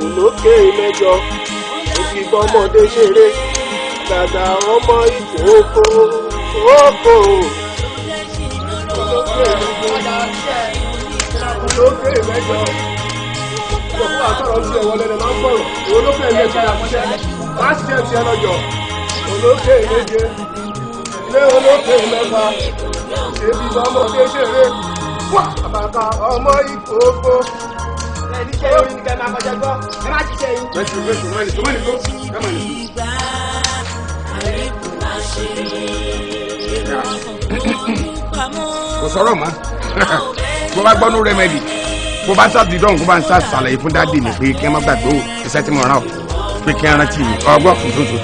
olókè mẹ́jọ òkìgbọ́ ọmọdé ṣeré dàda ọmọ ìkókó kókó olókè mẹ́jọ ìjọba àtọ̀rọ̀ ń ṣe ìwọlé ẹ̀ máa ń gbọ̀rọ̀ olókè mẹ́jọ àkọsẹ́ má ṣe ti ẹ lọ́jọ́ olókè méje ilé olókè mẹ́fà ṣèbí ọmọdé ṣeré àbàkà ọmọ ìkókó. Kò sọ̀rọ̀ mọ́ bó bá gbọ́ ní rẹ́mẹ́dì bó bá sáàdì dọ́hùn kó bá ń sá ṣàlàyé fún dáàdì mi pé kí ẹ má gbàgbé o iṣẹ́ tí mo rán ọ pé kí ẹ rántí mi ọgbọ́n kò tó tó.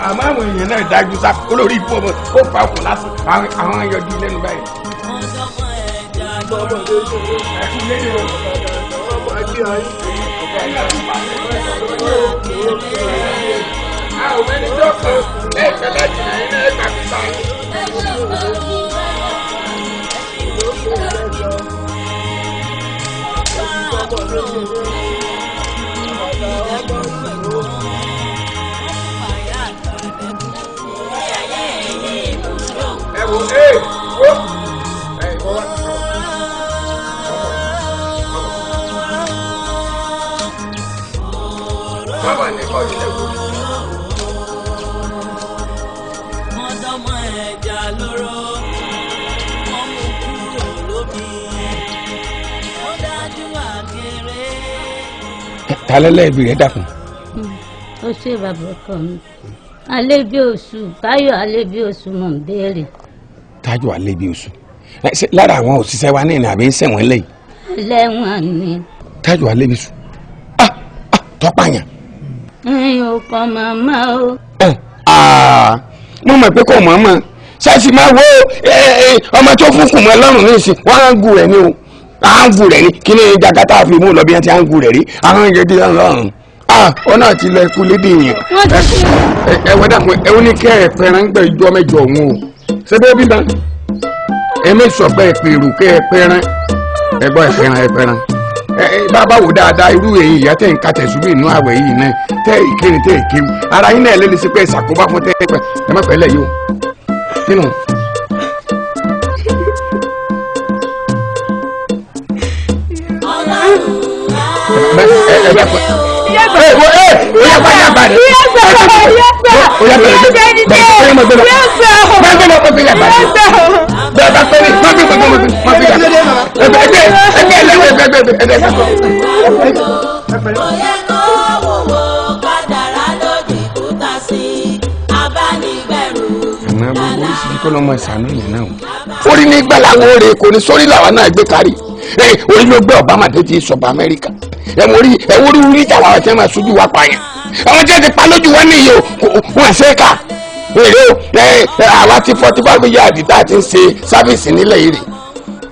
àmọ́ àwọn èèyàn náà dájú sá olórí ibú ọmọ ó fa ọkùn lásán àwọn ayọ̀dí lẹ́nu báyìí. àwọn ẹni tó kàn ẹ̀fẹ̀ láti ní ilé ẹgbà fi sáyé. Wo wo wo bàbá ní kọ́ ilé wo. Mọ́tọ́mọ́ ẹja lóró, wọ́n mú kúrò lómi, ó dájú àkèrè. Talẹ́lẹ́ ibi rẹ̀ dàkún. Ó ṣe bàbá ọkọ mi. Alébí oṣù, Táyọ̀ Alébí oṣù mò ń béèrè. Táyọ̀ Alébí oṣù. Lára àwọn òṣìṣẹ́ wa náà ni àbí ń ṣẹ̀wọ̀n lẹ́yìn. Lẹ́wọ̀n ni. Táyọ̀ Alébí oṣù. Tọ́pàyàn. Ẹ̀yin ò kọ́ màmá o. Mo mọ̀ pé kò mọ̀ọ́mọ̀ ṣáàṣì máa wo ọmọ tó fún kùmọ̀ lọ́rùn ní ìsìn wọ́n á ń gù rẹ̀ ní o à ń gù rẹ̀ ní kí ni jagata fi mú lọ bí wọ́n ti à ń gù rẹ̀ rí àwọn ìyẹ́dí ọlọ́run ọ náà ti lọ ikú lédè yẹn. ẹ̀wọ̀n dàpọ̀ ẹ̀wọ̀n ní kẹ́ ẹ̀ pẹ̀rẹ̀ ń gbẹ̀ ìjọ mẹ́jọ òun o ṣé bẹ́ẹ̀ bí bá ẹ̀mí sọ̀pẹ́ ẹ̀pẹ̀rù kẹ́ ẹ̀ pẹ̀rẹ̀ ẹ̀gbọ́n ẹ̀pẹ̀rẹ̀ bàbá wò dáadáa irú èyí ìyá tẹ̀ ń ka tẹ̀sùbí inú àwẹ̀ yìí náà tẹ́ ìkéni tẹ́ ìkéwu ara yín náà lẹ́nu sí pé ìṣàkóbá fún tẹ́ pẹ́ ẹ má pẹ́lẹ̀ yìí o nínú. orí ní gbàláwo rè kò ní sórí làwọn náà gbé kárí orí ló gbé Obama tó ti sọba Amẹ́ríkà ẹ̀wọ̀n orí níta wàá tẹ́ máa sojú wa pààyàn àwọn tí wọ́n ti pa lójú wọn nìyí o wọ́n ṣe é kà èrè o àwa ti 45 yard tá a ti ń ṣe sáfíìsì nílẹ̀ yìí rè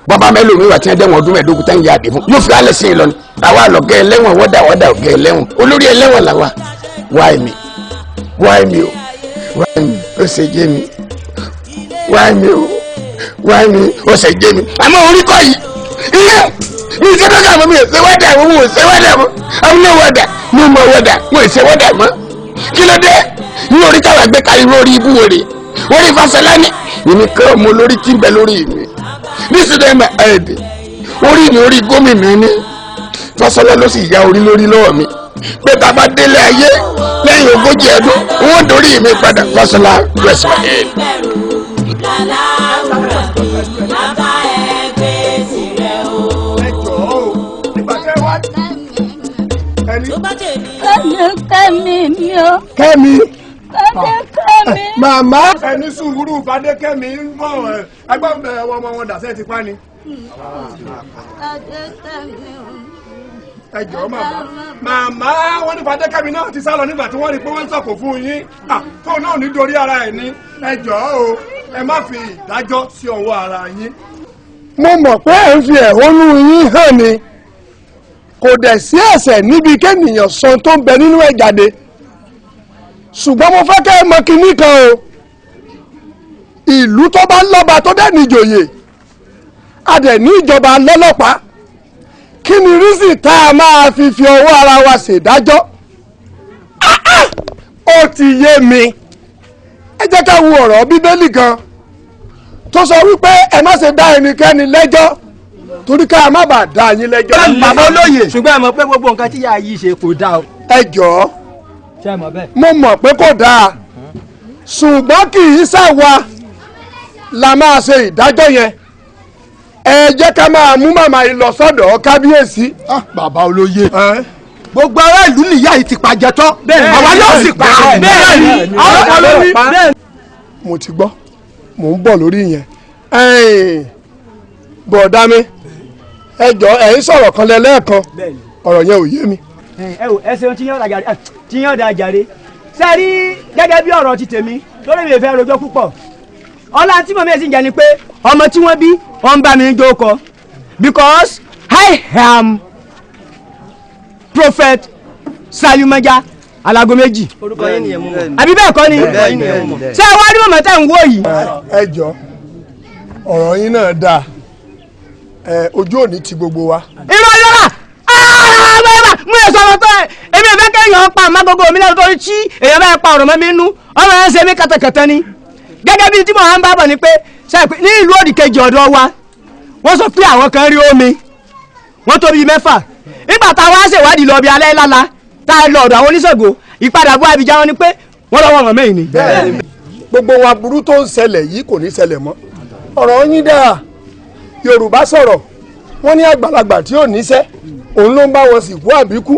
bàbá mẹ́lòmíì wà tí wọ́n dẹ́wọ̀n ọdún mẹ́ẹ̀ẹ́dógún 10 yard fún yóò fi alẹ́ sí i lọ ni àwa lọ̀gẹ́ ẹlẹ́wọ̀n wọ́dà ọ̀gẹ́ ẹlẹ́wọ̀n olórí ẹlẹ́wọ̀n làwa wáì mi ó ṣe jẹ́ mi wáì mi ó ṣe jẹ́ mi àmọ́ orí kọ́ yìí ní ìṣẹ́dọ́gà mọ́ mi ò ṣe wọ́dà mọ́ mi ò ṣe wọ́dà mọ́ àwọn náà wọ́dà ní ọmọ wọ́dà mo ò ṣe wọ́dà mọ́ kí ló dé ní orí táwọn gbé kárí lórí ibú wèrè orí Fáṣọlání èmi kọ́ ọmọ olórí tí ń bẹ lórí mi ní sinimá ẹ̀ẹ́dẹ̀ orí mi orí gómìnà ní Fáṣọlá ló sì ya orí lórí lọ́wọ́ mi pé tá a bá délé ayé lẹ́yìn 40 ọdún wọ́n dorí mi padà kọ́sọ́lá dress my head. Kẹ́mi mi o. Kẹ́mi. Fadékẹ́mi. Màmá. Ẹni sùúrù Fadékẹ́mi ń bọ̀ ẹgbẹ́ ọmọ wọn dàsẹ́ ti pa ni. Fadékẹ́mi o. Ẹ jọ̀ọ́ màmá wọ́n ní Fadékẹ́mi náà ti sá lọ nígbà tí wọ́n rí pé wọ́n ń sọ̀kò fún yín tóun náà nítorí ara ẹ̀ ní ẹ jọ̀ọ́ o ẹ má fi ìdájọ́ sí ọwọ́ ara yín. Mo mọ̀ pé ẹ̀ ń fi ẹ̀hónú yín hàn ni kò dẹ̀ sí ẹ̀ṣẹ̀ níbi kéèyàn sọ tó ń bẹ nínú ẹ̀ jáde ṣùgbọ́n mo fẹ́ kẹ́ ẹ mọ̀ kinní kan o ìlú tó bá lọ́ba tó dẹ̀ níjòyè a dẹ̀ ní ìjọba lọ́lọ́pàá kí ni rísì tá a máa fi ọwọ́ ara wa ṣèdájọ́ ó ti yé mi ẹ jẹ́ ká wo ọ̀rọ̀ bíbélì kan tó sọ wípé ẹ má ṣe dá ẹnikẹ́ni lẹ́jọ́ torí ká má bàa dá yín lẹ́jọ́. bàbá olóyè ṣùgbọ́n ẹ mọ̀ pé gbogbo nǹkan tí yàrá yìí ṣe kò dáa o. ẹ jọ̀ọ́ mo mọ̀ pé kò dáa ṣùgbọ́n kì í ṣàwa la máa ṣe ìdájọ́ yẹn ẹ jẹ́ ká máa mú màmá yìí lọ sọ́dọ̀ kábíyèsí. bàbá olóyè gbogbo ará ìlú nìyá yìí ti pàjẹ́ tán àwa yóò sì pa bẹ́ẹ̀. mo ti gbọ́ mò ń bọ̀ lórí yẹn bọ̀dá mi ẹ jọ̀ọ́ ẹ̀yin sọ̀rọ̀ kan lẹ́ẹ̀kan ọ̀rọ̀ yẹn ò yé mi. ẹ ṣeun tí yàn dá jàre sẹ́rí gẹ́gẹ́ bí ọ̀rọ̀ ti tèmi lórí mi fẹ́ rojọ́ púpọ̀ ọlá tí mo mẹ́sìn jẹ́ ni pé ọmọ tí wọ́n bí wọ́n ń bá mi jó kọ because I am Prophet Salimaja alago méjì. orúkọ yín nìyẹn mú mọ. àbí bẹ́ẹ̀ kọ́ ni ṣé ẹ wá rí mọ̀mọ́ tẹ̀ ń wò yìí. ẹ jọ̀ọ́ ọ̀rọ̀ yín náà dáa ojú òní ti gbogbo wa. irọ́ yọ̀rọ̀ mo yẹ sọ̀rọ̀ tó ẹ̀ èmi ò fẹ́ kéèyàn pa àmàgógó mi lẹ́nu torí tí èèyàn bá pa ọ̀rọ̀ mọ́ mi nú ọmọ ẹ̀ ń ṣe mí kàtàkàtà ni gẹ́gẹ́ bíi tí mo máa ń bá bọ̀ ni pé ní ìlú òdì kejì ọ̀dọ̀ wa wọ́n sọ pé àwọn kan rí omi wọ́n tó bíi 6 nígbà táwa ṣèwádìí lọ bí alẹ́ lála tá a lọ ọ̀dọ̀ àwọn oníṣègùn ìpadàbọ̀ Abidjan wọn ni pé wọ́n lọ́wọ́ wọn mẹ́yìn ni. gbogbo wa burú tó ń ṣẹlẹ̀ yìí kò ní ṣẹlẹ̀ mọ́ ọ̀rọ̀ yín dáa Yorùbá sọ̀rọ̀ wọ́n ní àgbàlagbà tí ò níṣẹ́ òun ló ń bá wọn sìnkú àbíkú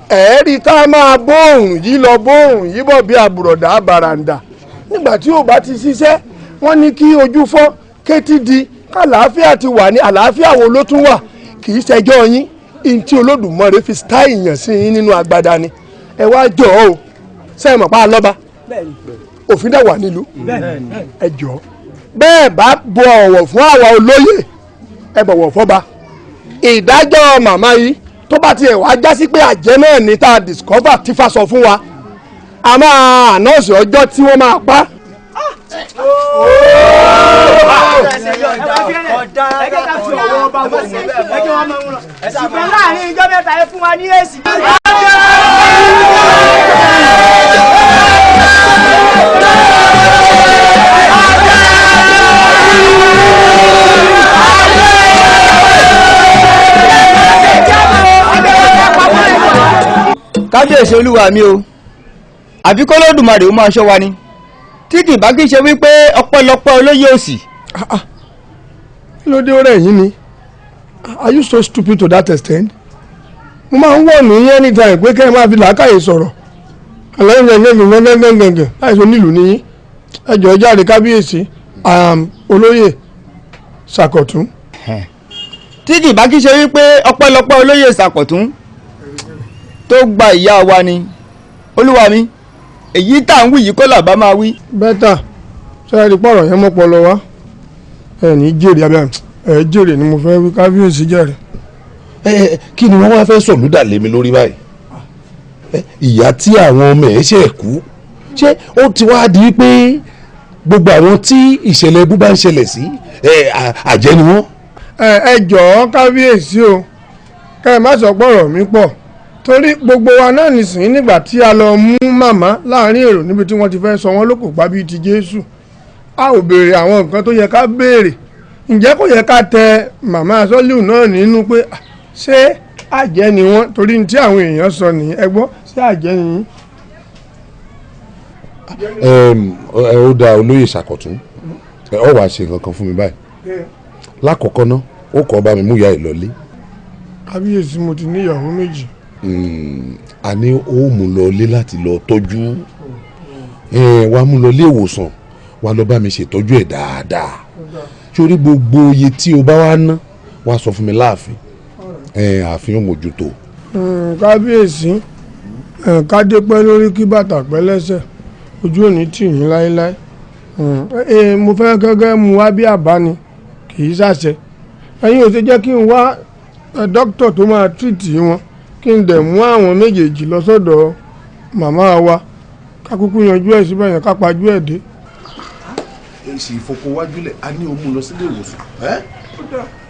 ẹ̀ẹ́rì tá a máa bóòrùn yìí lọ bóòrùn yìí bọ̀ bí àbùrọ̀dá bàràǹdà nígbà tí ò bá ti ṣiṣẹ́ wọ́n ní kí ojú fọ́ kétí di kàlàáfíà ti wà ní àlàáfíà wo ló tún wà kì í ṣẹjọ́ yín in tí Olódùmarè fi stáì yàn sí yín nínú agbada ni ẹ wá jọ ọ́ sẹ́yìn mọ̀ pa lọ́ba òfin dẹ̀ wà nílùú ẹ jọ bẹ́ẹ̀ bá bọ ọ̀wọ̀ fún àwa olóyè ẹ bọ̀wọ̀ fọ́ba ìdájọ́ màmá yìí tó bá tiẹ̀ wá já sí pé àjẹ́ náà ní tá a discover tí fa sọ fún wa a máa ànọ́ọ̀sì ọjọ́ tí wọ́n máa pa. ṣùgbọ́n láàrin ìjọ mẹ́ta ẹ fún wa ní èsì. kábíyèsí olúwa mi o àfi kó lódùmarè ó máa ṣọ́ wa ni tí kì bá kí ṣe wípé ọpẹ́lọpẹ́ olóyè òsì. kí ló dé ó rẹ̀ yín ni are you so stupid to that extent? mo máa ń wọ̀ ní anytime pé kẹ́ ẹ máa fi làákàyè sọ̀rọ̀ àlẹ́ láìsọ nílùú ní ẹjọ́ jáde kábíyèsí olóyè Ṣàkọ̀tún. tí kì bá kí ṣe wípé ọpẹ́lọpẹ́ olóyè Ṣàkọ̀tún tó gba ìyá wa ni olúwa mi èyí tá à ń wí yìí kó làbá máa wí. bẹ́tà sẹ́yìn pọ̀rọ̀ yẹn mọ́ pọlọ wá ẹ̀ ní jèrè abẹ́ ẹ̀ jèrè ni mo fẹ́ wí kábíyèsí jèrè. kí ni wọ́n wá fẹ́ sọ̀lúdà lé mi lórí báyìí ìyá tí àwọn ọmọ ẹ̀ ṣe kú ṣé ó ti wá di pé gbogbo àwọn tí ìṣẹ̀lẹ̀ ibú bá ń ṣẹlẹ̀ sí àjẹ́ ni wọ́n. ẹ jọ̀ọ́ kábíyèsí o ká ẹ má sọ pọ̀rọ̀ mi pọ̀ torí gbogbo wa náà nìsín nígbà tí a lọ mú màmá láàrin èrò níbi tí wọ́n ti fẹ́ sọ wọ́n lókò pa bíi ti Jésù a ò béèrè àwọn nǹkan tó yẹ ká béèrè ǹjẹ́ kò yẹ ká tẹ màmá Sọ́líù náà nínú pé ṣé àjẹ́ ni wọ́n torí tí àwọn èèyàn sọ nìyí ẹ gbọ́ sí àjẹ́ ni. ó dá olóyè ṣàkọ̀tún ọ wàá ṣe nǹkan kan fún mi báyìí lákọ̀ọ́kọ́ ná ó kọ́ bá mi mú ìyá ẹ̀ lọlé. kábíyèsí mo ti níyàwó méjì. àní ó mú lọlé láti lọ tọ́jú wàá mú lọ ilé ìwòsàn wàá lọ bá mi ṣètọ́jú ẹ̀ dáadáa sórí gbogbo iye tí o bá wá ná wàá sọ fún mi láàfin ààfin ò mójútó. kábíyèsí kádé pẹ́ lórí kí bàtà pẹ́ lẹ́sẹ̀ ojú ò ní tì yín láéláé mo fẹ́ gẹ́gẹ́ mu wá bí àbá ni kì í ṣàṣẹ ẹ̀yin ò ṣe jẹ́ kí n wá dókítà tó máa tírìtì wọn kí n dẹ̀ mú àwọn méjèèjì lọ sọ́dọ̀ màmá wa kákúkú yanjú ẹ̀ síbẹ̀ yẹn kápájú ẹ̀ dé. èsì ìfọkànwájúlẹ̀ a ní òun lọ sílé ìwòsàn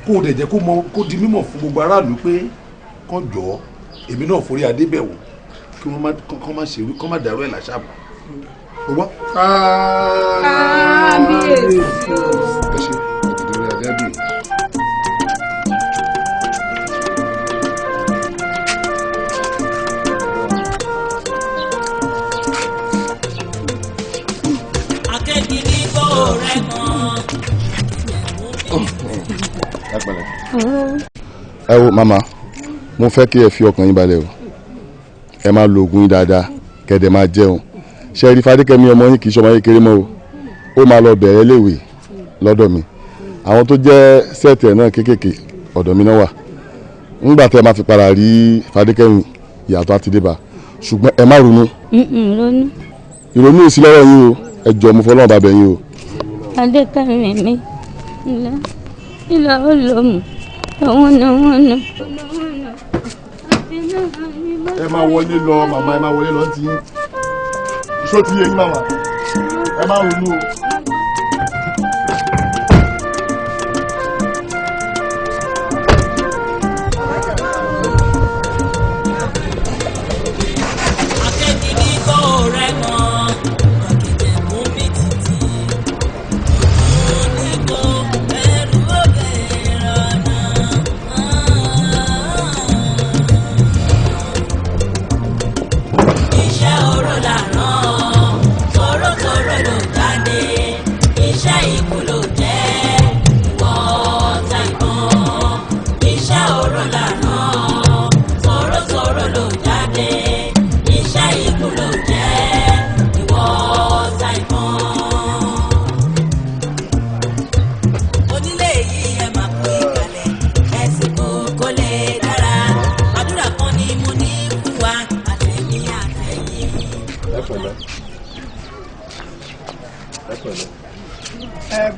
kó o dẹ̀ jẹ́ kó di mímọ̀ fún gbogbo aráàlú pé kán jọ èmi náà forí adé bẹ̀ wò kí wọ́n má dàrú ẹ̀ làṣàbọ̀ o gbọ́. kábíyèsí ẹ ṣe ìdílé adé àbí. ẹ wo màmá mo fẹ́ kí ẹ fi ọkàn yín balẹ̀ o ẹ máa lo oògùn yín dáadáa kẹ́dẹ̀ máa jẹun ṣe rí Fadékẹ́mi ọmọ yín kì í ṣọmọ yín kéré mọ́ o ó máa lọ bẹ̀rẹ̀ léèwé lọ́dọ̀ mi àwọn tó jẹ́ sẹ́ẹ̀tì ẹ̀ náà kéékèèké ọ̀dọ̀ mi náà wà ńgbà tẹ́ ẹ máa fi padà rí Fadékẹ́mi ìyàtọ̀ àti débà ṣùgbọ́n ẹ má ronú ìrònú ò sí lọ́wọ́ yín o ẹ jọ̀ọ́ mo fọlọ́run bá bẹ̀ yín o. Fadékẹ́mi mi ilà ó lò mú àwọn náà. ẹ máa wọlé lọ màmá ẹ máa wọlé lọ tí iṣó ti yé yín màmá ẹ máa ronú o.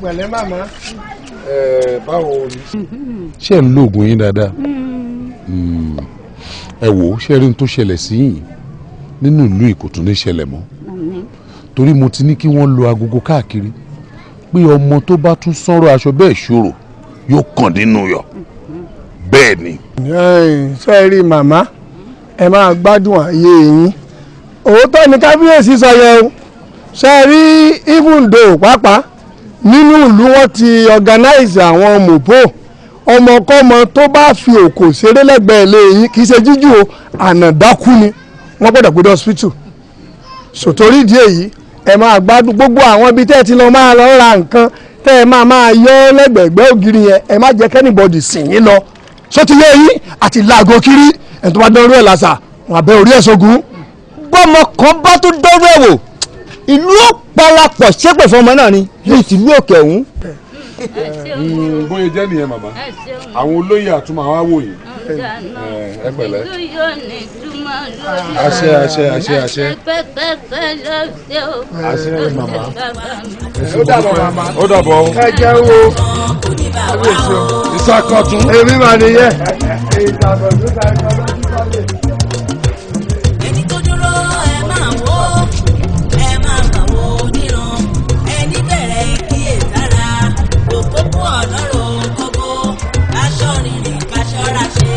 pẹ̀lẹ́ màmá. báwo ni. ṣé ẹ ń lo oògùn yín dáadáa. ẹ wò ó ṣe rí n tó ṣẹlẹ̀ sí yìí nínú ìlú Ìkòtún ní ṣẹlẹ̀ mọ́ torí mo ti ní kí wọ́n lo agogo káàkiri pé ọmọ tó bá tún sánrọ̀ aṣọ bẹ́ẹ̀ ṣòro yóò kàn nínú yọ bẹ́ẹ̀ ni. ṣe rí màmá ẹ máa gbádùn ayé yín òótọ́ ni kábíyèsí sọ yẹn o ṣe rí even though pàápàá nínú ìlú wọn ti organize àwọn mọ̀pó ọmọkọ́mọ tó bá fi òkò ṣeré lẹ́gbẹ̀ẹ́ ilé yín kì í ṣe jíjù o ànàdákú ni wọ́n gbọ́dọ̀ gbọ́dọ̀ hospital sòtórí ìdí èyí ẹ máa gbádùn gbogbo àwọn ibi tẹ́ ẹ ti lọ máa lọ ra nǹkan tẹ́ ẹ máa yọ lẹ́gbẹ̀ẹ́gbẹ́ ògiri yẹn ẹ má jẹ́ kẹ́nìbọ̀dì sìn yín lọ sótìlé yín àti làgò kiri ẹ̀ tó bá dánrú ẹ̀ lásà wọn àbẹ orí ẹ̀ sógun. bọ́mọ kan bá tún dánrú ẹ̀ wò ìlú ó parapọ̀ ṣépè fọmọ náà ni ní ìtìlú òkè ọ̀hún. bóyá jẹ́ nìyẹn màmá àwọn olóyè àtúmọ̀ àwọn àwòyè ẹ pẹ̀lẹ́. àṣẹ àṣẹ àṣẹ àṣẹ. àṣẹ màmá. ó dàbọ̀ màmá. ó dàbọ̀. ẹ jẹ́ wo ìsàkọ̀tún. èmi mà nìyẹn. ẹni tó dúró ẹ máa wò ẹ máa bà wò níran ẹni bẹ̀rẹ̀ kíyèsára òpópó ọ̀nọ́rọ̀ gbogbo aṣọ rìnrìn kaṣọ́ra ṣe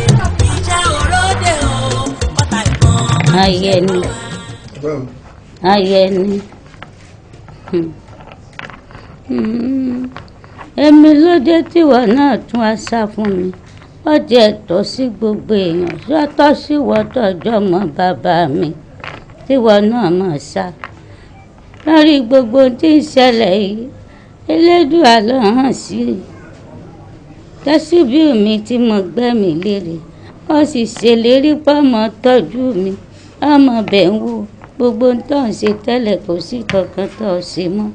ìjà òróde o bọ́tà ìbọn. Ayẹni Ayẹni èmi ló dé tíwọ náà tún wá sá fún mi ó jẹ́ ẹ̀tọ́ sí gbogbo èèyàn sọ́tọ̀ sí wọ́tọ̀jọ́ mọ́ bàbá mi tíwọ náà mọ̀ sá lórí gbogbo tí ń ṣẹlẹ̀ yìí Elédùà ló hàn sí i tẹ́síbí mi tí mo gbẹ́mí lérè ó sì ṣèlérí pọ́mọ tọ́jú mi ọmọ bẹ̀ ń wò gbogbo tó ń ṣe tẹ́lẹ̀ kò sí kankan tó ṣe mọ́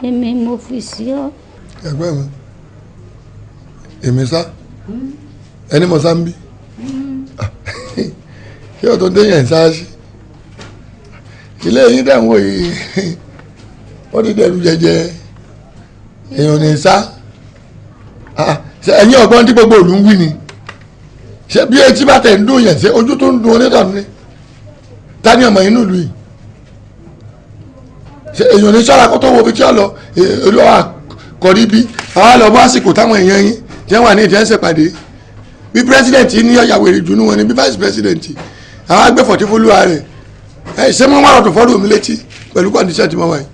èmi mo fi sí ọ. ẹgbẹ́ mi èmi sá ẹni mo sá ń bí kí ọ̀tọ̀ déyàn sá sí ilé yín dẹ̀wọ̀ yìí wọ́n ti dẹ̀rù jẹjẹ èèyàn ní sá ẹ̀yin ọ̀gbọ́n tí gbogbo òlù ń wí ni ṣé bí etí bá tẹ̀ ń dùn yẹn ṣé ojú tó ń dùn onítọ̀nù ni ta ni ọmọ inú ìlú yìí ṣé èèyàn ní sọ́ra kó tó wo ibi tí ó lọ olúwa kọ̀rí bí àwa lọ bọ́ àsìkò táwọn èèyàn yín tí wọ́n wà ní ìdíyẹnsẹ̀ pàdé bí pírẹsidẹ̀ntì ní ọ̀yàwó èrè jù ní wọn ni bí vice president àwọn agbẹ́fọ̀tí fúlùwà rẹ̀ ṣé mo wà lọ́tọ̀ fọ́dún mi létí pẹ̀lú kọ́ndíṣẹ́ tí mo wà yìí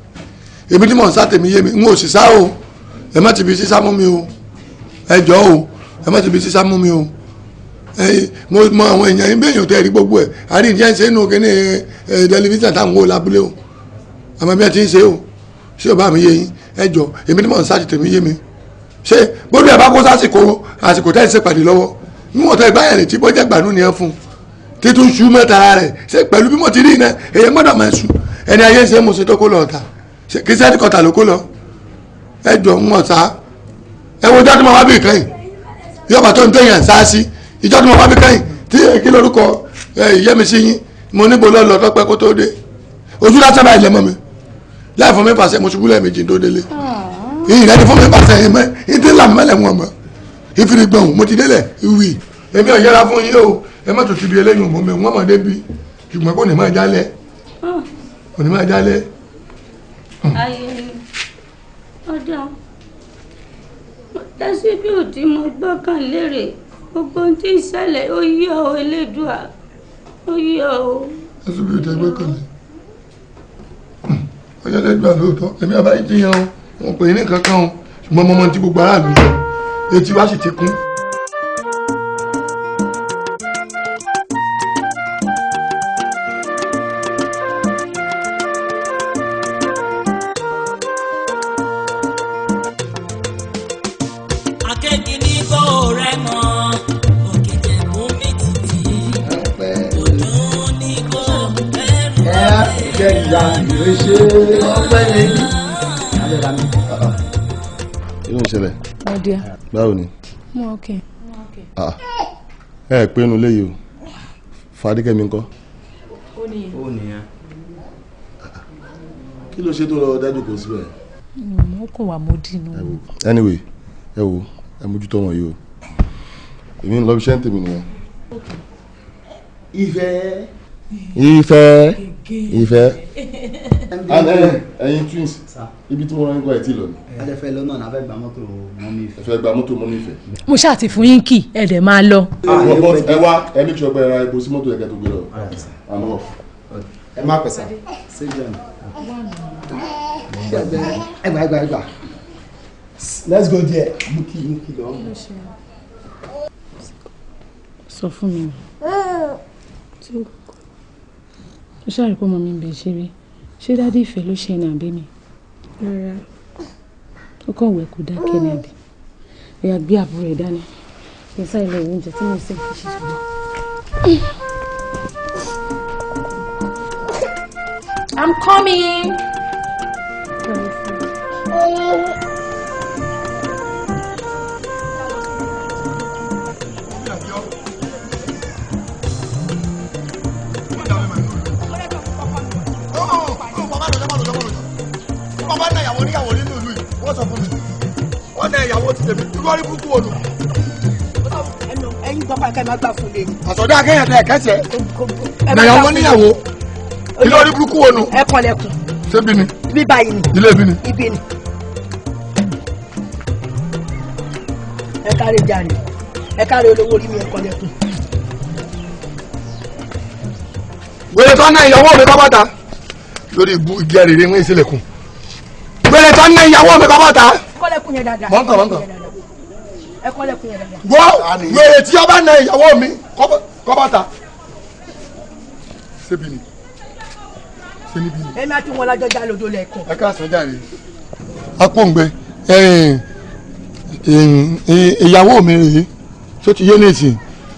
èmi tí mò ń sá tèmi yé mi n ò sì sá o ẹ má ti fi sísá mú mi o ẹ jọ o ẹ má ti fi sísá mú mi o mo mọ àwọn èèyàn yín bẹ́ẹ̀yàn tẹ́ rí gbogbo ẹ̀ àrí ìdí ẹ̀ ń ṣe inú kíní tẹlifíṣàn táwọn wò lábúlé o àmọ́ bí ẹ ti ń ṣe o ṣé o bá mi yé yín ẹ jọ èmi tí mò ń sá tèmi yé mi ṣé gbọ́dọ̀ ẹ bá kó àsìkò tẹ́ ẹ ṣe pàdé lọ́wọ́ níwọ̀n tẹ́ ẹ báyà rẹ̀ tí bọ́jà gbanú ni ẹ fún títún ṣú mẹ́ta rẹ̀ ṣe pẹ̀lú bí mo ti rí iná èyí gbọ́dọ̀ máa ṣú ẹni ayé ṣe mo ṣe tó kó lọ ọ̀tà kí sẹ́ẹ̀dì kọta ló kó lọ ẹ jọ ń wọ̀n sá ẹ wo jáde máa wá bí ìkẹyìn yọba tó ń tẹ̀yàn sá sí ìjọ tó máa wá bí ìkẹyìn tí kí lórúkọ ìyẹ́misí yín mo níbo lọ́ọ́ lọ tọ́pẹ́ kó tó dé ojú lásán báyìí lẹ́mọ́ mi láì fún mi pàṣẹ mo ṣubú lẹ́ẹ̀mejì tó délé ìyìn rẹ̀ ni fún mi pàṣẹ yìí mẹ́ ìdí làmì mẹ́lẹ̀ wọn mọ́ ìfirigbọ̀n mo ti délẹ̀ ìwì èmi ò yẹra fún yín o ẹ má tún ti bi eléyìí òmùmí wọn mọ̀ débi ṣùgbọ́n kò ní máa jálẹ̀ kò ní máa jálẹ̀. ayé ọjà tẹ́sí bí ò tí mo gbọ́kàn lérè gbogbo ohun tí ń ṣẹlẹ̀ ó yí ọ Elédùà ó yí ọ o. tẹ́sí bí ò tẹ́ gbọ́kàn lé ọjọ́ Elédùà lóòótọ́ èmi àbáyé jiyàn o wọn pè é ní kankan o ṣùgbọ́n mọ́mọ́ tí gbogbo aráàlú sọ etí wá sì ti kún. inú ìṣẹ̀lẹ̀. ọdíà. báwo ni. mo ok. ẹ pé inú léyìí o Fadékẹ́mi ńkọ́. ó nìyẹn. kí ló ṣe tó lọ dájú kò síbẹ̀. mo kò wà mo dínú. anyway ẹ wo ẹ mójútó wọn yìí o èmi ń lọ bí iṣẹ́ ń tèmi nìyẹn. Ìfẹ́ and ẹ̀yin twins ibi tí mo rán kọ́ ẹ̀ tí lọ ni. ẹ fẹ́ lọ náà fẹ́ gba mọ́tò mọ́mí Ìfẹ́. ẹ fẹ́ gba mọ́tò mọ́mí Ìfẹ́. mo ṣáà ti fún yín kì ẹ dẹ̀ máa lọ. ẹ wá ẹ ní sọ pé ẹ ra epo sí mọ́tò ẹ̀kẹ́ tó gbé lọ. àmọ́ ẹ má pẹ̀sà ẹgbà let's go there. mú kí lọ. sọ fún mi tí ó ṣàrí pé ọmọ mi ń bẹ ṣeré ṣé dádì Ìfẹ́ ló ṣe ní àbí mi. rárá ó kàn wẹ̀ kó dákẹ́ ní àbí ẹ̀yà gbé àbúrò ẹ̀ dání kí n sáré lọ ìwé oúnjẹ tí mo sì fi ṣe ṣùgbọ́n. I'm coming. bàbá náà ìyàwó níyàwó nínú ìlú yìí wọ́n sọ fún mi wọ́n náà ìyàwó ti tèmi irú orí burúkú wò ló. ẹ̀yin gbọ́pá ẹ̀ka ẹ̀ máa gbà fún mi. àsọdá akẹ́yàn tẹ̀ kẹ́sẹ̀ ìyàwó níyàwó irú orí burúkú wò ló. ẹ kọlẹ̀kùn. ṣé bí ni. bí báyìí ni. ilé bí ni. ibi ni. ẹ káre jàre ẹ káre olówó orí mi ẹ kọlẹ̀kùn. wèrè tó ná ìyàwó mi kọ́ bàtà lórí igi ẹ̀rìrì ń sílẹ̀kùn wèrè tó ná ìyàwó mi kọ́ bàtà. kọlẹ̀kùn yẹn dáadáa. mọ̀nkàn. ẹ ẹ kọ́ lẹ́kùn yẹn dáadáa. wọ́n wèrè tí ọba na ìyàwó mi kọ́bọ̀tà. ṣébi ni ṣé níbi ni. èmi àti wọn lájọ já lódò lẹ́ẹ̀kan. ẹ ká sọ jáde. apóǹgbẹ ìyàwó mi rèé tó ti yé ní ìsìn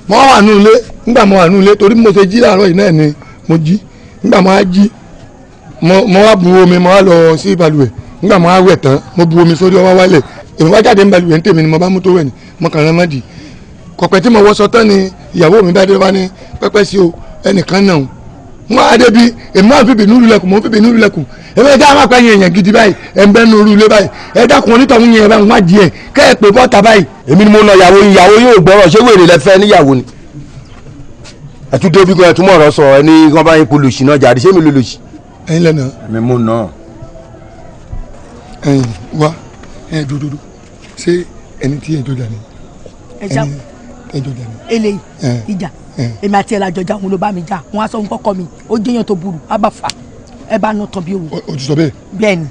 mo wà nù ilé nígbà mo wà nù ilé torí mo ṣe jí láàárọ̀ yìí náà ni mo jí nígbà mo wá jí mo wá bu omi mo wá lọ sí balùwẹ̀ nígbà mo wá wẹ̀ tán mo bu omi sórí ọwọ́ wálẹ̀ èmi wá jáde ní balùwẹ̀ ní tèmi ni mo bá mú tó wẹ̀ ni mo kàn rán mọ́dì kọ̀pẹ́ tí mo wọṣọ tán ni ìyàwó mi bá dé wá ní pẹ́pẹ́ sí o ẹnìkan náà mo á débi èmi máa ń fìbì núlù lẹ̀kùn mo ń fìbì núlù lẹ̀kùn èmi ẹja máa pẹ́ yẹn èèyàn gidi báyìí ẹ̀ ń bẹ́ nuru ilé báyìí ẹ dákun onítọ̀hún yẹn bá ń wá díẹ̀ kẹ́ ẹ pè bọ́ta báyìí. èmi ni mo na ìyàwó yóò gbọ́rọ̀ ṣé wèrè lẹ fẹ́ níyàwó ni ẹtú débi kan ẹtú mọ̀rọ̀ sọ ẹni kan bá yín polòṣì náà jáde ṣé mi ló lòṣì. ẹyin lẹ́nà. èmi mú nà. ẹyin wá ẹ dúdúdú ṣé ẹni tí ẹjọ́ jà ni. ẹjọ́ jà ni. eléyìí ìjà èmi àti ẹ̀ làjọjà òun ló bá mi jà wọn á sọ nǹkan kọ mi ó jẹyàn tó burú á bá fà ẹ bá nù tán bí òwò. o ti sọ bẹ́ẹ̀. bẹ́ẹ̀ ni.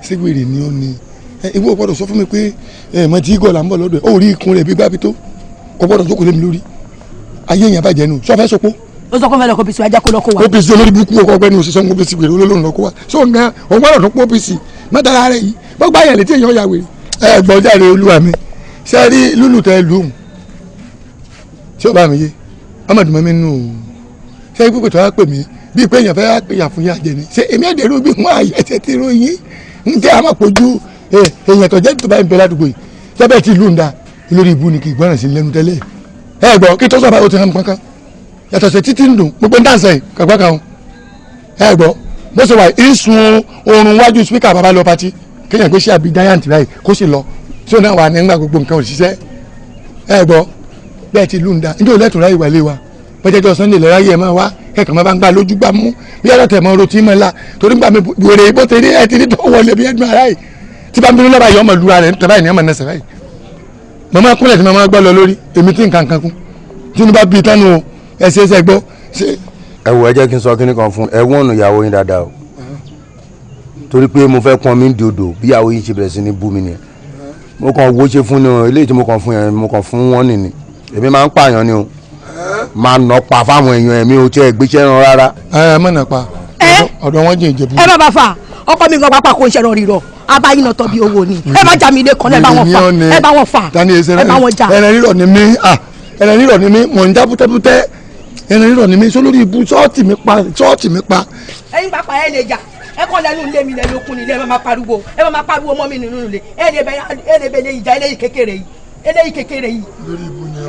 ṣé wèrè ni ó ní ìwọ gbọ́dọ̀ sọ fún mi pé mọ tí igọ là ń bọ̀ lọ́dọ̀ ẹ ó rí ikùn rẹ̀ bí gbábi tó kò gbọ́dọ̀ jókòó lé mi lórí ayé yẹn bàjẹ́ nù sọ fẹ́ sọpọ́. ó sọ pé fẹ́ lọ kó pèsè ajá kó lọ kó wa. OPC olórí burúkú ọkọ ọgbẹ́ni òṣìṣẹ́ ń kó pèsè wèrè olólùn lọ kó wa so nǹkan òun gbọ́dọ̀ tó kó OPC mẹ́tàlá rẹ̀ yìí gbọ́gbà ayẹ̀ létí èèyàn ya wèrè. ẹ gbọ́ jáde olúwa mi ṣe rí lúlù tẹ lù ú ṣé ó bá mi yé ọmọdé mọ́ mi nù ú ṣé ikú pètò wá pè mí bíi pé èèyàn fẹ́ pè yà fún yà jẹ ni ṣé èmi àdèrú bí wọn àyè ẹsẹ̀ ti ro yín ń tẹ́ àmọ́ kojú èèyàn tó jẹ́ tó bá ń bẹ ládùúgbò yìí ṣẹ́bẹ̀ tí ìlú ń da lórí ibu ni kì í gbọ́ràn sí lẹ́nu tẹ́lẹ̀ ẹ gbọ́ kí tó sọ̀rọ̀ ó ti hàn kankan yàtọ̀ sí títí ń dùn gbogbo ń dáǹsẹ̀ kàgbá kan ẹ gbọ́ bó ṣe wà ìsun oorun wájú spíkà bàbá lọ pati kéèyàn gbé sí àbí giant báyìí kó sì lọ tí ó náà wà nígbà gbogbo nǹkan òṣìṣẹ́ ẹ gbọ́ bẹ́ẹ̀ tí ìlú ń da nítorí lẹ́tọ̀ọ́ ráyè wálé wa bọ́jẹ́jọ́ Sunday lọ́ra yẹ máa wá kẹ́kọ̀ọ́ máa bá ń gbà lójú gbà mú bí ẹ̀rọ tẹ̀ mọ́ ọ̀rọ̀ tí mọ́ la torí gbà mí wèrè bó ti rí ẹ ti rí tó wọlé bí ẹ̀dùn ara yìí tí bá ń bínú lọ́ba yìí ọmọ lura rẹ̀ tẹ̀bá yìí ní ọmọ nẹsẹ̀ báyìí màmá kúnlẹ̀ tí màmá gbọ́ lọ lórí èmi tí nǹkan kan kún tí ní bá bí tánu o ẹsẹ̀ ẹsẹ̀ gbọ́. ẹ wo ẹ jẹ́ kí n sọ kíní kan fún ẹ wọ́n nù ìyàwó yín dáadáa o torí pé mo fẹ́ pọn mi ń di odò bí ìyàwó yín ṣe bẹ̀rẹ̀ sí ní bú mi nìyẹn mo kàn wo ṣe fún ni o eléyìí tí mo kàn fún yẹn mo kàn fún wọn nìní èmi máa ń pààyàn ni o máa nà pa fáwọn èèyàn ẹ̀mí o tí ẹ gbéṣẹ́ ràn rárá. ẹ má nà pa ọ̀dọ̀ wọn jẹ́ ìjẹ̀bú. ẹ má bá fà ọkọ mi gan pápá kó ń ṣẹ̀rọ rírọ̀ abayín náà tọ́bi owó ni ẹ má já mi ilé kan ẹ bá wọn fà ẹ bá wọn fà ẹ bá wọn já. ẹran rírọ̀ ni mí ẹran rírọ̀ ni mí mò ń já bútẹ́bútẹ́ ẹran rírọ̀ ni mí sólórí ibu ṣọ́ọ̀tì mi pa. ẹ̀yin pápá ẹ lè jà ẹ kọ́ lẹ́nu ilé mi lẹ́nu okun nílé ẹ má pariwo mọ́ mi nínú ilé ẹ lè bẹ lè ìjà eléyìí kékeré yìí eléyìí kékeré yìí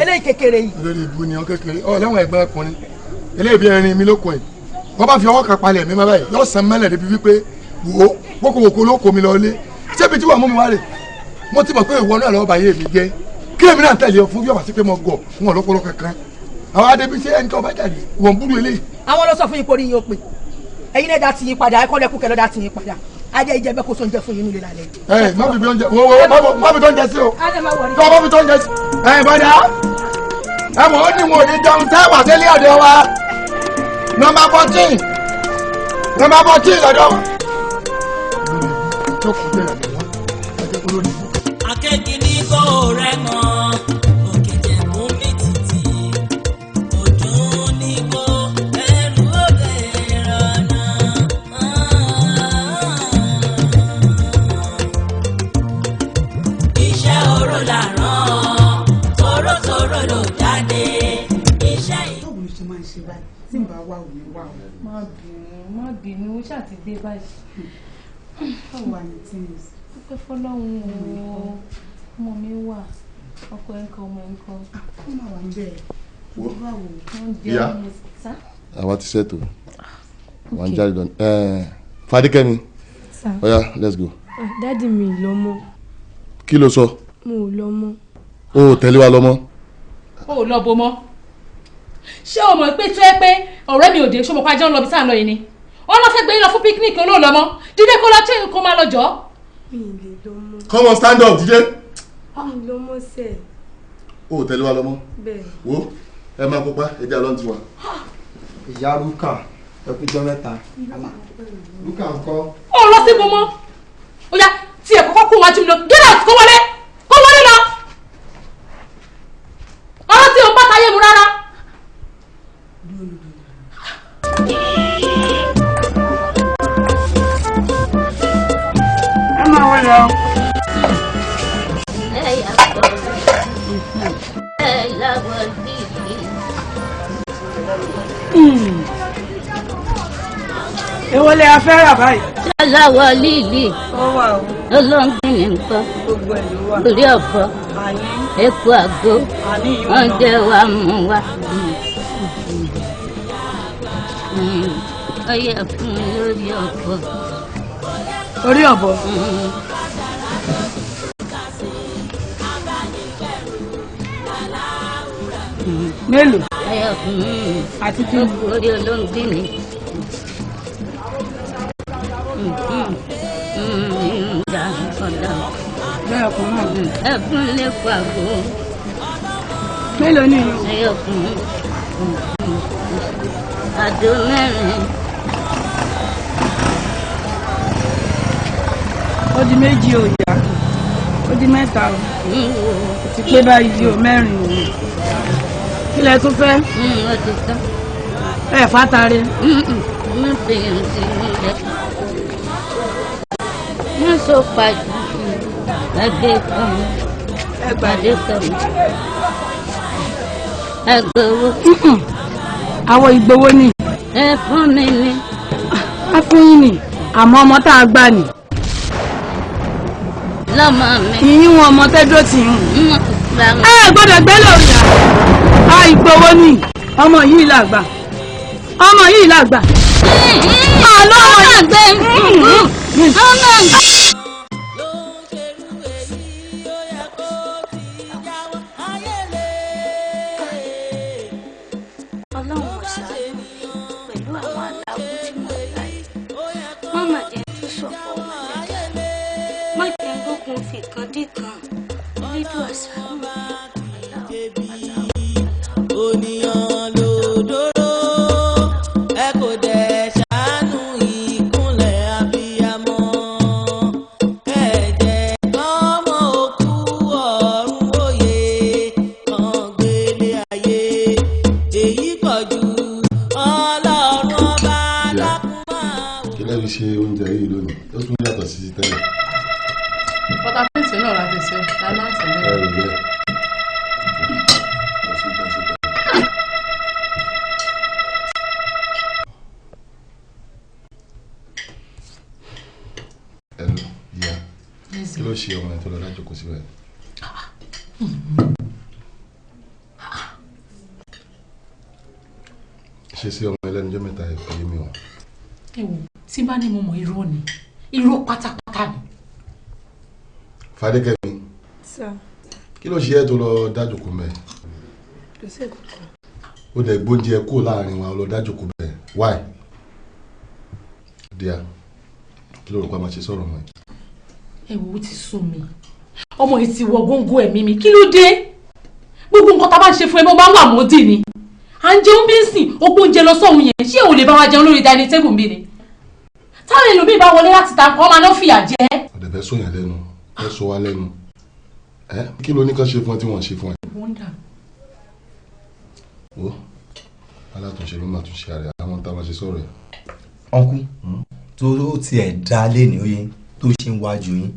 eléyìí kékeré yìí. lórí ibu ni ọ kékeré ọ lẹ́wọ̀n ẹgbẹ́ ọkùnrin eléyìí bí ẹrin mi lókun ẹ̀ wọ́n bá fi ọwọ́ kan palẹ̀ mi má báyìí yọ sàn mẹ́lẹ̀ débi wípé wo wókòwòkò ló kó mi lọ lé ṣébi tí wàá mú mi wá rè mo ti mọ̀ pé ìwọ náà lọ́wọ́ bá yé mi jẹ́ kí èmi náà tẹ̀lé ọ fún yọ̀wá sí pé mo gọ̀ fún ọ̀lọ́pọ̀lọ́ kankan àwọn adébí ṣé ẹni tó bá jáde wọ́n búrú eléyìí. àwọn ló sọ fún yín pé orí yín ó pè ẹ̀yin náà dá ti yín padà ẹ̀kọ́ lẹ́kùn kẹlẹ́ dá ti yín padà ajẹ́ ìjẹ́bẹ́ kó sóúnjẹ fún yín nílé lálẹ́. ẹ má fi bí oúnjẹ wo má fi tó oúnjẹ sí o tó má fi tó oúnjẹ sí. ẹ bọ́dà ẹ mọ̀ ó ní wọn ò ní jẹun tẹ́ wà délé ọ̀dọ̀ wa nọ́mbà 14 lọ́dọ̀ wa. akéèkì ní kò rẹ̀ mọ́ òkè jẹ̀mú mi títì ọdún ní kò ẹrù òde ìrànà. iṣẹ́ oró làrán torótoró ló jáde iṣẹ́ yìí. báwo ló ṣe máa ń ṣe báyìí tí n bá wà ò ní wà o. má bínú ó ṣáà ti dé báyìí. báwo wà ní tíyẹn. dúpẹ́ fọlọ́run o ọmọ mi wà ọkọ ẹ̀ ń kọ́ ọmọ ẹ̀ ń kọ́. ó máa wà níbẹ̀. báwo wọ́n jẹ́ ọmọ sá. àwa ti ṣètò wà ń jáde lọ Fadékẹ́mi oya let's go. dádì mi lọ mọ́. kí ló sọ. mo ò lọ mọ́. o ò tẹ̀lé wa lọ mọ́. o ò lọ bo mọ́ ṣé o mọ̀ pé tó yẹ pé ọ̀rẹ́ mi ò dé ṣé mo pa jọ́ ń lọ bí sáà ń lọ yìí ni wọ́n lọ fẹ́ gbé yín lọ fún picnic olóòlọ mọ́ dídé kó lọ tí kò máa lọ jọ. mi ì lè lọ mọ́. come on stand up dídé. mi ì lọ mọ́ sẹ́ẹ̀. o ò tẹ̀lé wa lọ mọ́. bẹ́ẹ̀. wo ẹ máa kópa ẹ jẹ́ àlọ́ ti wà. ìyá rúkà ẹ kú jọ mẹ́ta. rúkà ńkọ́. ó lọ sí ibùmọ́ ó yá tí ẹ̀ kọ́kọ́ kó wájú mi lọ get out kó wọlé lọ. ṣeun. Èwo lẹ afẹ́ rà báyìí? Aláwọ̀ líìlì. Ó wà o. Olóńgbìn ní nǹkan. Gbogbo ẹ̀ ló wà. Orí ọ̀pọ̀. Epo àgbo. Oúnjẹ wa mú wa. Ó yẹ fún mi lórí ọ̀pọ̀. Orí ọ̀bọ. Mélòó? Ẹyọ fún mi. Àti kí orí olóńgbìn ní. Lẹ́ẹ̀kan náà. Ẹ̀fún lè pàgó. Mélòó ni? Ẹyọ fún mi. Àdó mẹ́rin. Ó di méjì o ìyá. Ó di mẹ́ta o. Ó ti pé báyìí o mẹ́rin o. Kí lẹ tún fẹ́? Ó ti tán. Ẹ fátare. Mo bèèrè sí ilé. Wọ́n so pàjù. Ẹgbẹ́ kan. Ẹgbàdé kan. Ẹgbẹ̀wò. Àwọn ìgbowó ni. Ẹ fún mi ni. A fún yín ni. Àmọ́ ọmọ tá a gbà ni. Lọ́mọ mi. Ìyín wọn ọmọ tẹ́dúró tì ń. Ẹ gbọ́dọ̀ gbẹ́lẹ̀ òyà. A ìgbowó ni. Ọmọ yìí là gbà. Ọmọ yìí là gbà. Àlọ́ ọmọ yìí gbé. Ọmọ yìí. ṣe sí ọmọ ẹlẹ́nijọ́ mẹ́ta ẹ̀kọ́ yé mi wọ̀n. ẹ wò tí bá ní mo mọ irọ́ ni irọ́ pátápátá ni. Fadékẹ́mi kí ló ṣe ẹ́ tó lọ dájòkó mẹ́? ó dẹ̀ gbóúnjẹ kó láàrin wa lọ dájòkó mẹ́ why? díà kí ló rò pa máa ṣe sọ̀rọ̀ mọ́ ẹ? ẹ wò ó ti sú mi ọmọ yìí ti wọ góńgó ẹ̀mí mi kí ló dé gbogbo nǹkan tá a bá ń ṣe fún ẹ bó máa ń wà mọ́dì ni à ń jẹun bí ń sìn ogún oúnjẹ lọ sọ́hun yẹn ṣé ò lè bá wa jẹun lórí dining table bí ni táwọn ẹlòmíì bá wọlé láti ta kọ́ máa ná fìyà jẹ. ọ̀dẹ̀ fẹ́ sọ̀yàn lẹ́nu fẹ́ sọ wá lẹ́nu ẹ kí ló ní kán ṣe fún ẹ tí wọ́n ṣe fún ẹ. o alátúnṣe ló máa tún ṣe àrẹ àwọn tá a máa ṣe sọ̀rọ̀ ẹ. ọkú tó tiẹ̀ dá lé ní oyè tó ṣe ń wájú yín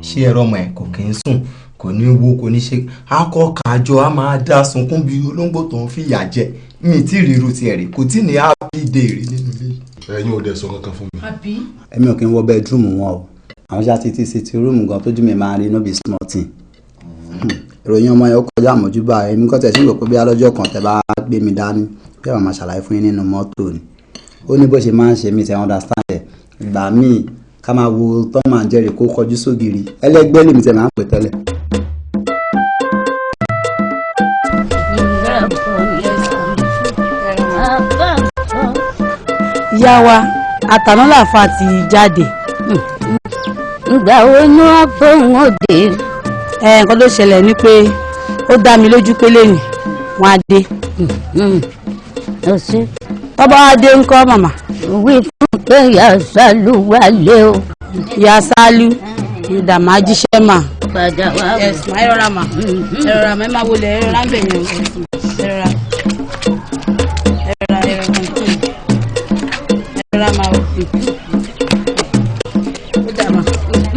ṣé ẹ̀rọ ọmọ ẹ̀ kò kí ń sùn kò ní wo kò ní ṣe akọ kájọ a máa dá sunkún bí olóńgbò tó ń fìyà jẹ mi tí ríru tiẹ̀ rí kò tí ní happy day rí nínú ilé. ẹ̀yin ò dẹ̀ sọ kankan fún mi. àbí. èmi ò kí ń wọ bedroom wọn o àwọn ṣáà ti ṣe ti rúùmù gan tójú mi máa rí no be small thing. ìròyìn ọmọ yẹn ó kọjá àmójúbà èmi kọ́ tẹ̀ sí rò pé bí alọ́jọ́ kan tẹ bá gbé mi dání bí àwọn máa ṣàlàyé fún yín nínú mọ́tò ni ó ní bó ṣe máa ń ṣe mí tẹ̀ understand ẹ̀ ìgbà míì ká máa wo Tom and Jerry kó kọjú sógiri ẹlẹ́gbẹ́ lèmi tẹ̀ máa ń pè tẹ́lẹ̀. ìyá wa àtàná làáfà ti jáde. ìgbà wo ni wọ́n fóun òde. nǹkan tó ṣẹlẹ̀ ni pé ó dá mi lójú pé lẹ́yìn wọn á dé. tọ́ba á dé ńkọ́ màmá. wí fún pé ìyá Sálú wálé o. ìyá Sálú ìdààmú ajíṣẹ́ mà. padà wá. ẹ̀sùn ẹ rọra mà ẹ rọra mà ẹ máa wọlé ẹ rọra ń bẹ̀yẹn ẹ rọra ẹ rọra ẹ rọra máa wọ. ó dà mà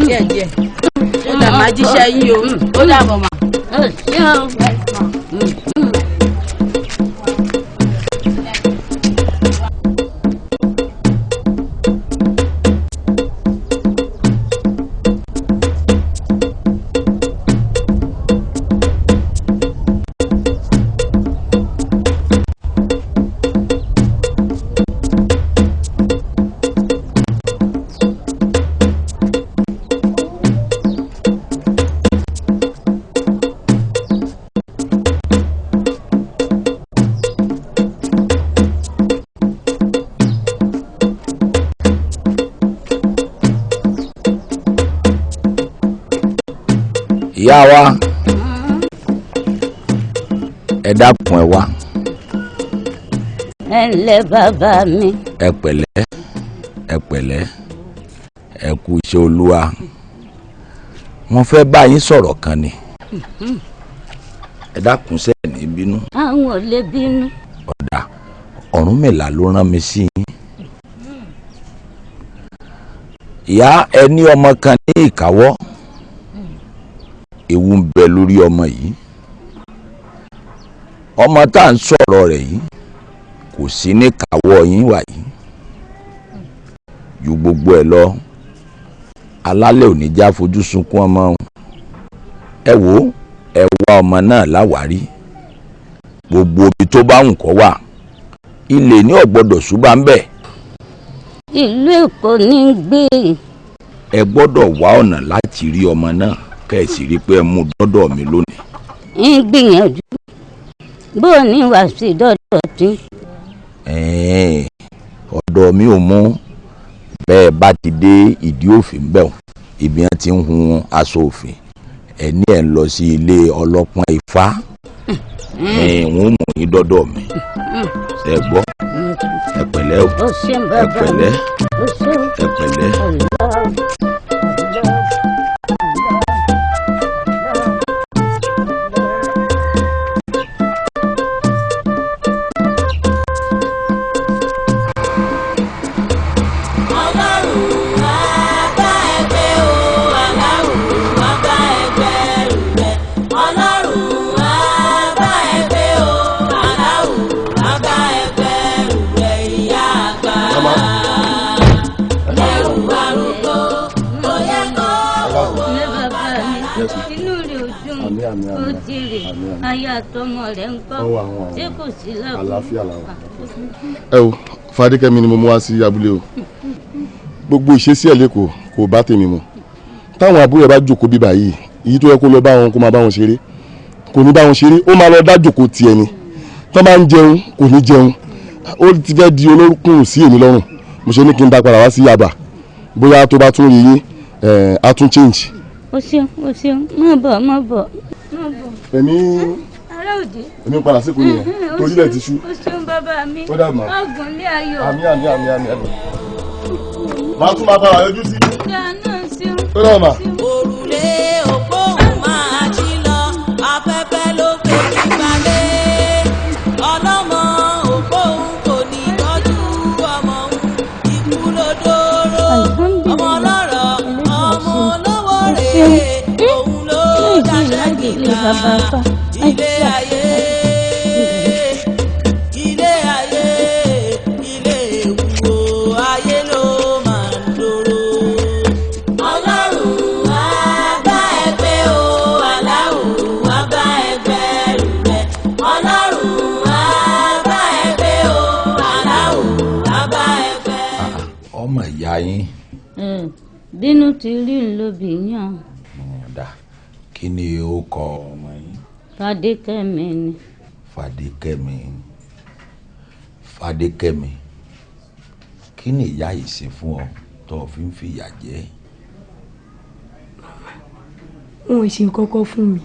díẹ̀ díẹ̀. máa jíṣẹ́ yín o ó dàbọ̀ mà. ìyá wa ẹ dákun ẹ wá. ẹ ǹlẹ́ bàbá mi. ẹ pẹ̀lẹ́ ẹ pẹ̀lẹ́ ẹ kú iṣẹ́ olúwa wọ́n fẹ́ bá yín sọ̀rọ̀ kan ni ẹ dákun ṣe ẹ̀ ní bínú. àwọn ò lè bínú. ọ̀dà Ọ̀rúnmìlà ló rán mi sí yín. ìyá ẹ ní ọmọ kan ní ìkáwọ́ ewu ń bẹ lórí ọmọ yìí ọmọ tá à ń sọ̀rọ̀ rẹ̀ yìí kò sí ní káwọ́ yín wà yìí ju gbogbo ẹ̀ lọ alálẹ̀ ò ní já fojú sunkún ọmọ ẹ wò ẹ wá ọmọ náà láwárí gbogbo ibi tó bá wùn kó wà ilé ní ọ̀gbọ́dọ̀ ṣùgbọ́n ń bẹ̀. ìlú Èkó ní gbé. ẹ gbọ́dọ̀ wá ọ̀nà láti rí ọmọ náà kẹ́ẹ̀sì rí pé ẹ mú dọ́dọ̀ mi lónìí. ń gbìyànjú bó o ní wàá sí dọ́dọ̀ tí. ọ̀dọ̀ mi ò mú bẹ́ẹ̀ bá ti dé ìdí òfin bẹ́ẹ̀ ibi wọn ti ń hun aṣọ òfin ẹ ní ẹ̀ ń lọ sí ilé ọlọ́pàá Ifá wọ́n mú yín dọ́dọ̀ mi ẹ gbọ́ ẹ pẹ̀lẹ́ o ẹ pẹ̀lẹ́ ẹ pẹ̀lẹ́. ẹ o Fadékẹ́mi ni mo mú wá sí abúlé o gbogbo ìṣesí ẹ̀ lẹ́kọ̀ọ́ kò bá tèmi mu táwọn àbúrò ẹ̀ bá jókòó bíbà yìí èyí tó yẹ kó lọ bá wọn kó máa bá wọn ṣeré kò ní bá wọn ṣeré ó máa lọ dá jókòó tiẹ̀ ni tó bá ń jẹun kò ní jẹun ó ti fẹ́ di olórúkún sí èmi lọ́rùn mo ṣe ní kí n dá padà wá sí Yaba bóyá tó bá tún rí yín á tún change. o ṣeun má bọ̀ má bọ̀. èmi padà sí kò nìyẹn torí ilẹ̀ ti ṣú. o ṣeun bàbá mi ó dàgbà ọgùn lé ayọ̀. àmì máa tún máa padà yọjú sí. ó dàgbà. òrùlé òpóhùn máa jí lọ afẹ́fẹ́ ló gbé nígbàlẹ̀ ọlọ́mọ òpóhùn kò ní tọ́jú ọmọ ikú lódóró ọmọ ọlọ́rọ̀ ọmọ olówó rèé òun ló dáṣẹ́ gíga ilé ayé ilé ayé ilé èkó ayé ló máa ń dòrò. Ọlọ́run wá bá ẹgbẹ́ o aláwọ̀ wá bá ẹgbẹ́ rẹ̀ Ọlọ́run wá bá ẹgbẹ́ o aláwọ̀ wá bá ẹgbẹ́. ọmọ ìyá yín. bínú ti rí lóbi yàn. kí ni ó kọ ọmọ yín. Fadékẹ́mi ni. Fadékẹ́mi Fadékẹ́mi kí ni ìyá yìí ṣe fún ọ tó o fi ń fìyà jẹ. wọn ò ṣe kọ́kọ́ fún mi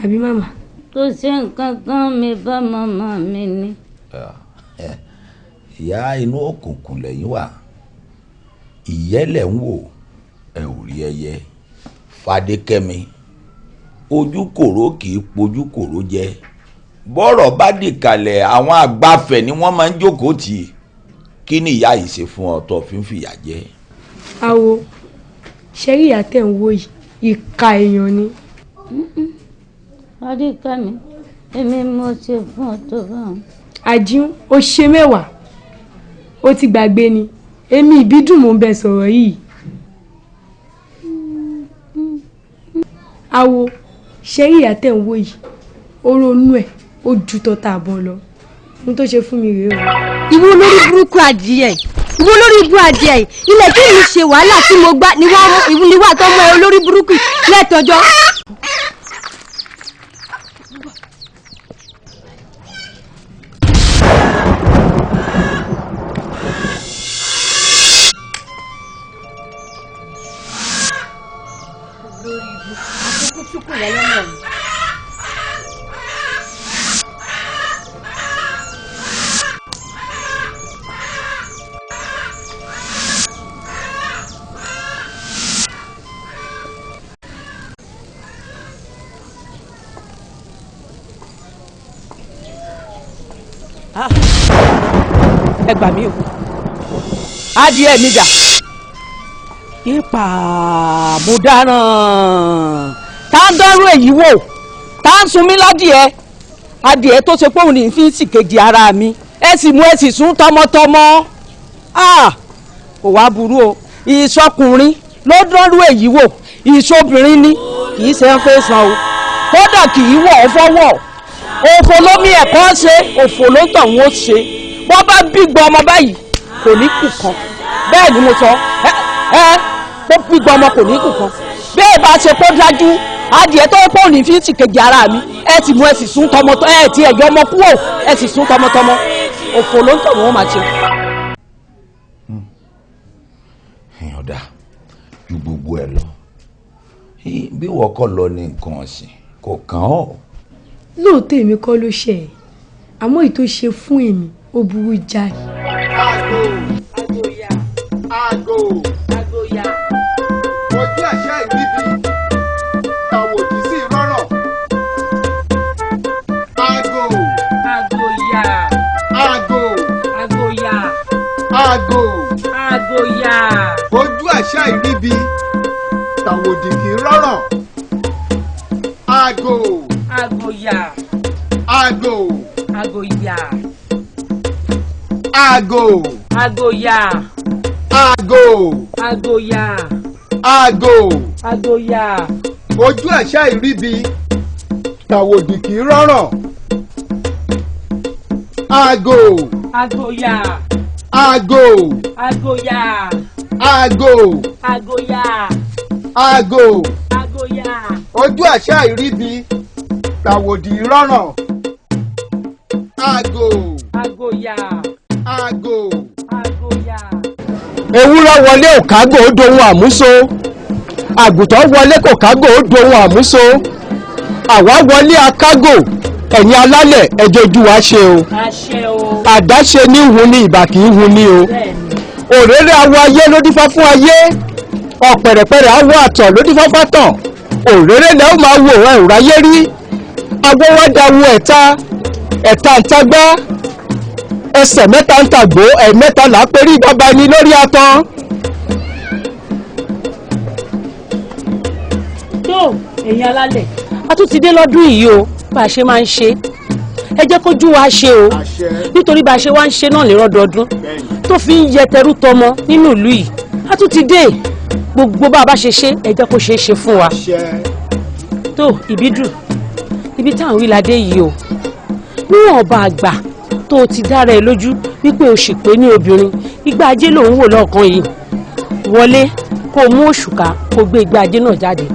àbí màmá. kò ṣe nǹkan kan mi bá màmá mi ní. ìyá inú òkùnkùn lẹ́yìn wà ìyẹ́lẹ̀ ń wò ẹ ò rí ẹyẹ. Fadékẹ́mi ojú kòró kì í pojú kòró jẹ bọ́rọ̀ bá dìkalẹ̀ àwọn àgbàfẹ̀ ni wọ́n máa ń jókòó tì í kí ni ìyá yìí ṣe fún ọ tó fi ń fìyà jẹ. awo ṣẹ́rí ìyá tẹ̀ ń wò yìí ìka èèyàn ni. Adékẹ́mi èmi mo ṣe fún ọ tó bá wọn. Àjíún ó ṣe mẹ́wàá ó ti gbàgbé ni èmi ìbídùn mò ń bẹ sọ̀rọ̀ yìí. Awo ṣẹ́rí ìyá tẹ̀ ń wò yìí ó ronú ẹ̀ ó ju tọ́ta àbọ̀ lọ ohun tó ṣe fún mi rèé o. ìwọ olórí burúkú adìẹ ìwọ olórí ibú adìẹ ilẹ̀ tí mi ṣe wàhálà tí mo gbá ni wà tó mọ ẹ olórí burúkú lẹ́tọ̀jọ́. Ẹ gbà mí o adìẹ mi dà ipa mo dáràn tá a dánrú èyí wò tá a ń sun mí ládìẹ adìẹ tó ṣe pé òun ní fi ń sì kejì ara mi ẹ sì mú ẹ sì sún tọmọtọmọ kò wá burú o ìsọkùnrin ló dánrú èyí wò ìsọbìnrin ni kì í ṣe ń fẹ́ san o kódà kì í wọ̀ ọ́ fọwọ́ òfò lómi ẹ̀kọ́ ṣe òfò ló tàn wọ́n ṣe wọ́n bá bí gbọ́ ọmọ báyìí kò ní kù kan bẹ́ẹ̀ ni mo sọ tó bí gbọ́ ọmọ kò ní kù kan bẹ́ẹ̀ bá ṣe kó dájú adìẹ tó pọ̀ ní fi ń tìkejì ara mi ẹ ti mú ẹ sì sún tọmọtọ ẹ ti ẹ̀yọ́ ọmọ kúrò ẹ sì sún tọmọtọmọ òfò ló ń tàn wọ́n máa ṣe. èèyàn dá ju gbogbo ẹ lọ bí wọ́n kọ́ lọ ní nǹkan ọ̀sìn kò kàn ọ́. lóòótọ́ èmi kọ́ ló ṣe ẹ̀ àmọ́ èyí tó ṣe fún èmi ó burú jáì. Àgò àgòyà ojú àṣà ìbíbi àwòdì sí rọ́rọ̀. Àgò àgòyà àgò àgòyà àgò àgòyà ojú àṣà ìbíbi àwòdì kì í rọ́rọ̀. Àgò àgòyà àgò àgòyà àgò àgòyà àgò àgòyà àgò àgòyà ojú àṣà ìríbi tàwòdì kì í rọ́rọ̀. Àgò àgòyà àgò àgòyà àgò àgòyà àgò àgòyà ojú àṣà ìríbi tàwòdì rọ́rọ̀. Àgò àgòyà àgò àgòyà. ewúrẹ́ wọlé òkágò ó dohun àmúso àgùntàn wọlé kò kágò ó dohun àmúso àwa wọlé akágò ẹ̀yin alálẹ̀ ẹjọ́ ojú wa ṣe o àdáṣe ní ìhun ní ìbà kì í hun ní o òréré awọ ayé ló dífá fún ayé ọ̀pẹ̀rẹ̀pẹ̀rẹ̀ awọ àtọ̀ ló dífá fátàn òréré lẹ́ ó máa wò ẹ̀ ráyé rí awọ wá dáwọ ẹ̀ta ń tagbá ẹsẹ̀ mẹ́ta ń tàgbó ẹ̀mẹ́ta là á perí bàbá ẹni lórí atán. tó ẹ̀yin alálẹ̀ a tún ti dé lọ́dún yìí o bá a ṣe máa ń ṣe ẹ jẹ́ kójú wa ṣe o nítorí bá a ṣe wá ń ṣe náà lérọ́dọọdún tó fi ń yẹ tẹrú tọmọ nínú ìlú yìí a tún ti dé gbogbo bá a bá ṣe ṣe ẹ jẹ́ kó ṣeé ṣe fún wa. tó ìbídùn ibi táwọn wí ládé yìí o níwọ̀n ọba àgbà tó o ti dára ẹ lójú wípé o sì pé ní obìnrin igbá ajé lòun wò lọ́ọ̀kan yìí wọlé kó o mú òṣùká kó o gbé igbá ajé náà jáde.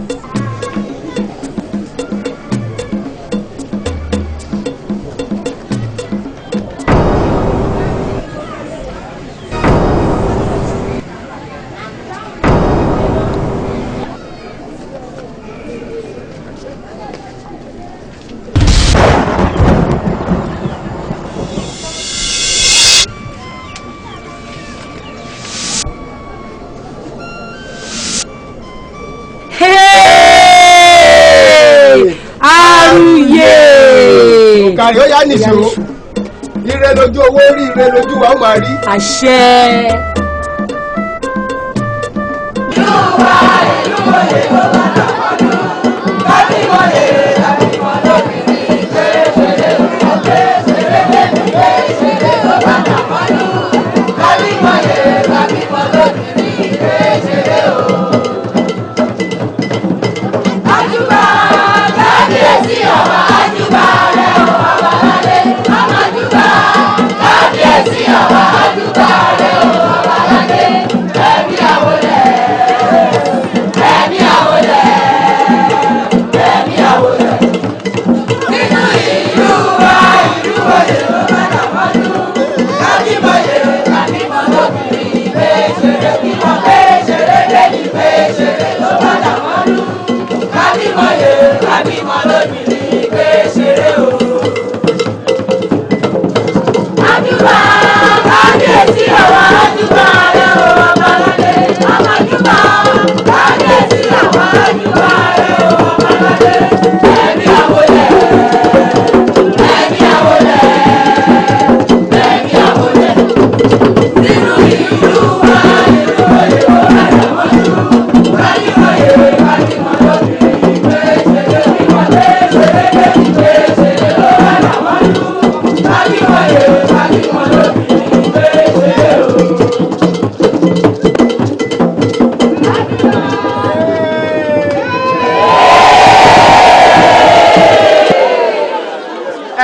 Kàrí ó yá nìṣó ire lójú owó rí ire lójú wa ó máa rí. àṣẹ. yóò wá ìlú òyìnbó padà wá.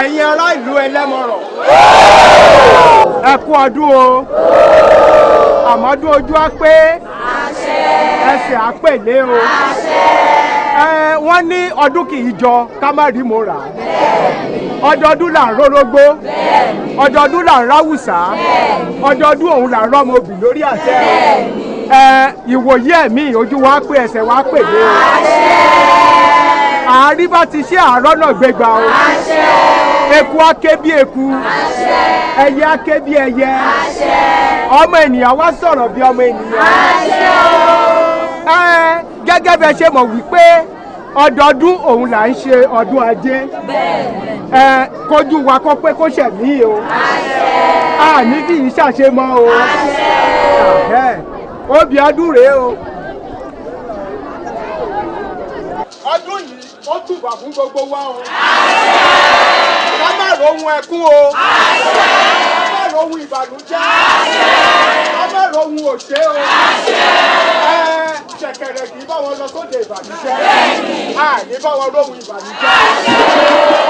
ẹ̀yin ará ìlú ẹlẹ́mọ̀rọ̀ ẹ kú ọdún o àmọ́dún ojú á pé ẹsẹ̀ á pèlé o wọ́n ní ọdún kì í jọ ká má rí mo rà ọdọọdún là ń rórógbó ọdọọdún là ń ráwùsà ọdọọdún òun là ń rọ́mọ obì lórí àtẹ ìwòye ẹ̀mí ojú wa pé ẹsẹ̀ wa pèlé o àárí bá ti ṣe àárọ̀ náà gbégbá o eku á ké bí eku ẹyẹ á ké bí ẹyẹ ọmọ ènìyàn wá sọ̀rọ̀ bí ọmọ ènìyàn gẹ́gẹ́ bẹ́ẹ̀ ṣe mọ̀ wípé ọdọọdún òun là ń ṣe ọdún ajé kójú wa kó pé kó ṣẹ̀mí o àní kì í ṣàṣemọ́ o obì ọdún rèé o ọdún yìí ó túbọ̀ fún gbogbo wa o ká má rohun ẹkún o ká má rohun ìbànújẹ́ ká má rohun òṣè o ṣẹ̀kẹ̀rẹ̀ kì í bá wọn lọ sóde ìbànújẹ́ àní bá wọn rohun ìbànújẹ́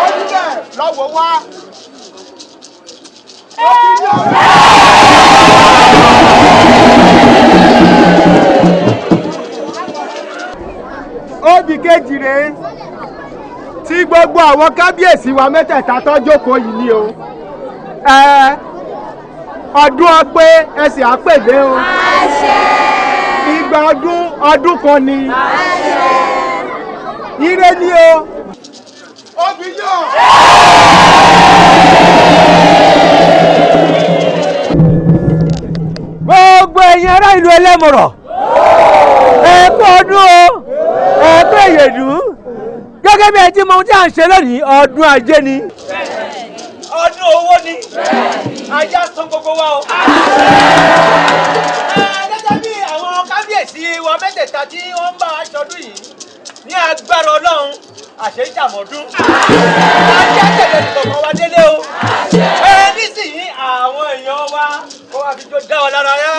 ó nílẹ̀ lọ́wọ́ wá. Obì kejì rèé tí gbogbo àwọn kábíyèsí wa mẹ́tẹ̀ẹ̀ta tó jókòó yìí ni o ọdún ọpẹ́ ẹsẹ̀ àpèlé o ìgbà ọdún kan ni ire ni o obì yọ. gbogbo ẹ̀yin ará ìlú ẹlẹ́mọ̀rọ̀ ẹ kú ọdún o ẹ kú èyèdú gẹ́gẹ́ bí ẹ ti mọ ohun tí à ń ṣe lónìí ọdún ajé ni ọdún owó ni ajá san gbogbo wa o. gẹ́gẹ́ bí àwọn kábíyèsí wa mẹ́tẹ̀ẹ̀ta tí wọ́n ń bá aṣọdún yìí ní agbára ọlọ́run àṣeyíjàmọ́dún ajá tẹ̀lé ìkọ̀kọ̀ wa délé o. nísìnyí àwọn èèyàn wa kó wá fi jó dá ọ lára yá.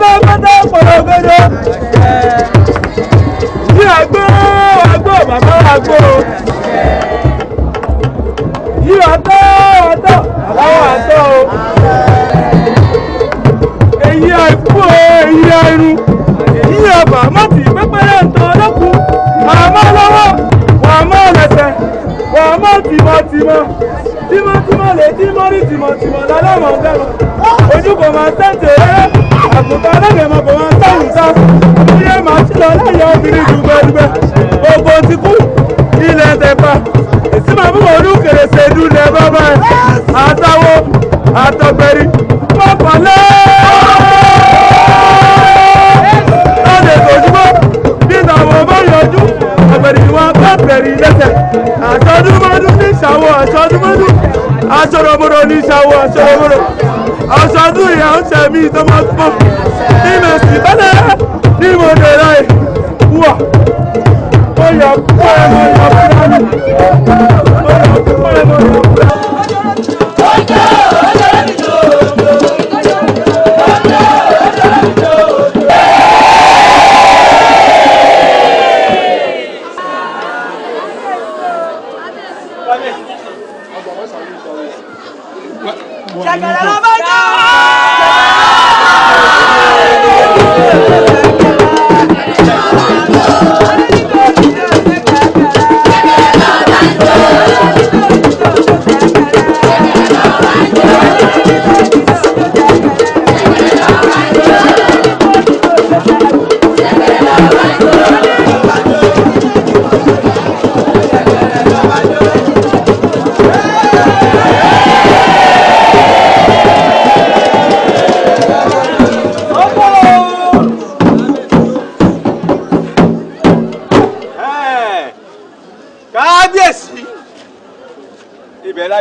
pátápátá pọ̀lọ́gọ́dọ́. Yí àgbò àgbò bàbá àgbò. Yí ọ̀tọ̀ ọ̀tọ̀ àbáwọ̀ àtọ̀ o. Èyí àìkú èyí àìrù. Yí ọ̀bà mọ́tì pẹ́pẹ́rẹ́ ǹtọ́ ọlọ́kùn. Àmọ́ lọ́wọ́ wà mọ́ lẹ́sẹ̀ wà mọ́ tìmọ̀tìmọ̀. Tímọ́tímọ́ lè tímọ́rí tìmọ̀tìmọ̀ lálọ́mọ̀ bẹ́ẹ̀. Ojú kò máa tẹ́tẹ̀ rẹ́. Àgùntàn ọlọ́gẹ̀mọ̀ kò máa tẹ̀wù sá. Ilé màá sí lọ láyé obìnrin dùgbẹ́dùgbẹ́. Gbogbo ti kú ilẹ̀ tẹ̀pa. Èsì máa búrò orí kèrèsè dúlẹ̀ bábá ẹ̀. Àtàwọ̀ àtọ̀gbẹ̀rì mọ́kànlẹ́. Lọ́dẹ̀ tòjúmọ́ bí ìtàwọn bá yọjú. Ọ̀gbẹ̀rì wọn bá bẹ̀rì lẹ́sẹ̀. Àṣọdúnmọ́dún ní ìṣàwọ̀ àṣọdúnmọ́dún. Aṣọ́rọ̀mọ́rọ̀ ní ìṣàwọ̀ aṣọ́rọ̀mọ́rọ̀. Aṣọ́dún ìyá ń ṣẹ̀mí ìtọ́mọ́tọ́mọ́. Nínú ìbálẹ̀ ní ìmọ̀dé ráì. Wà. Ó yọ kó ẹmọ yọ fúlàní. Ó yọ kó ẹmọ yọ fúlàní.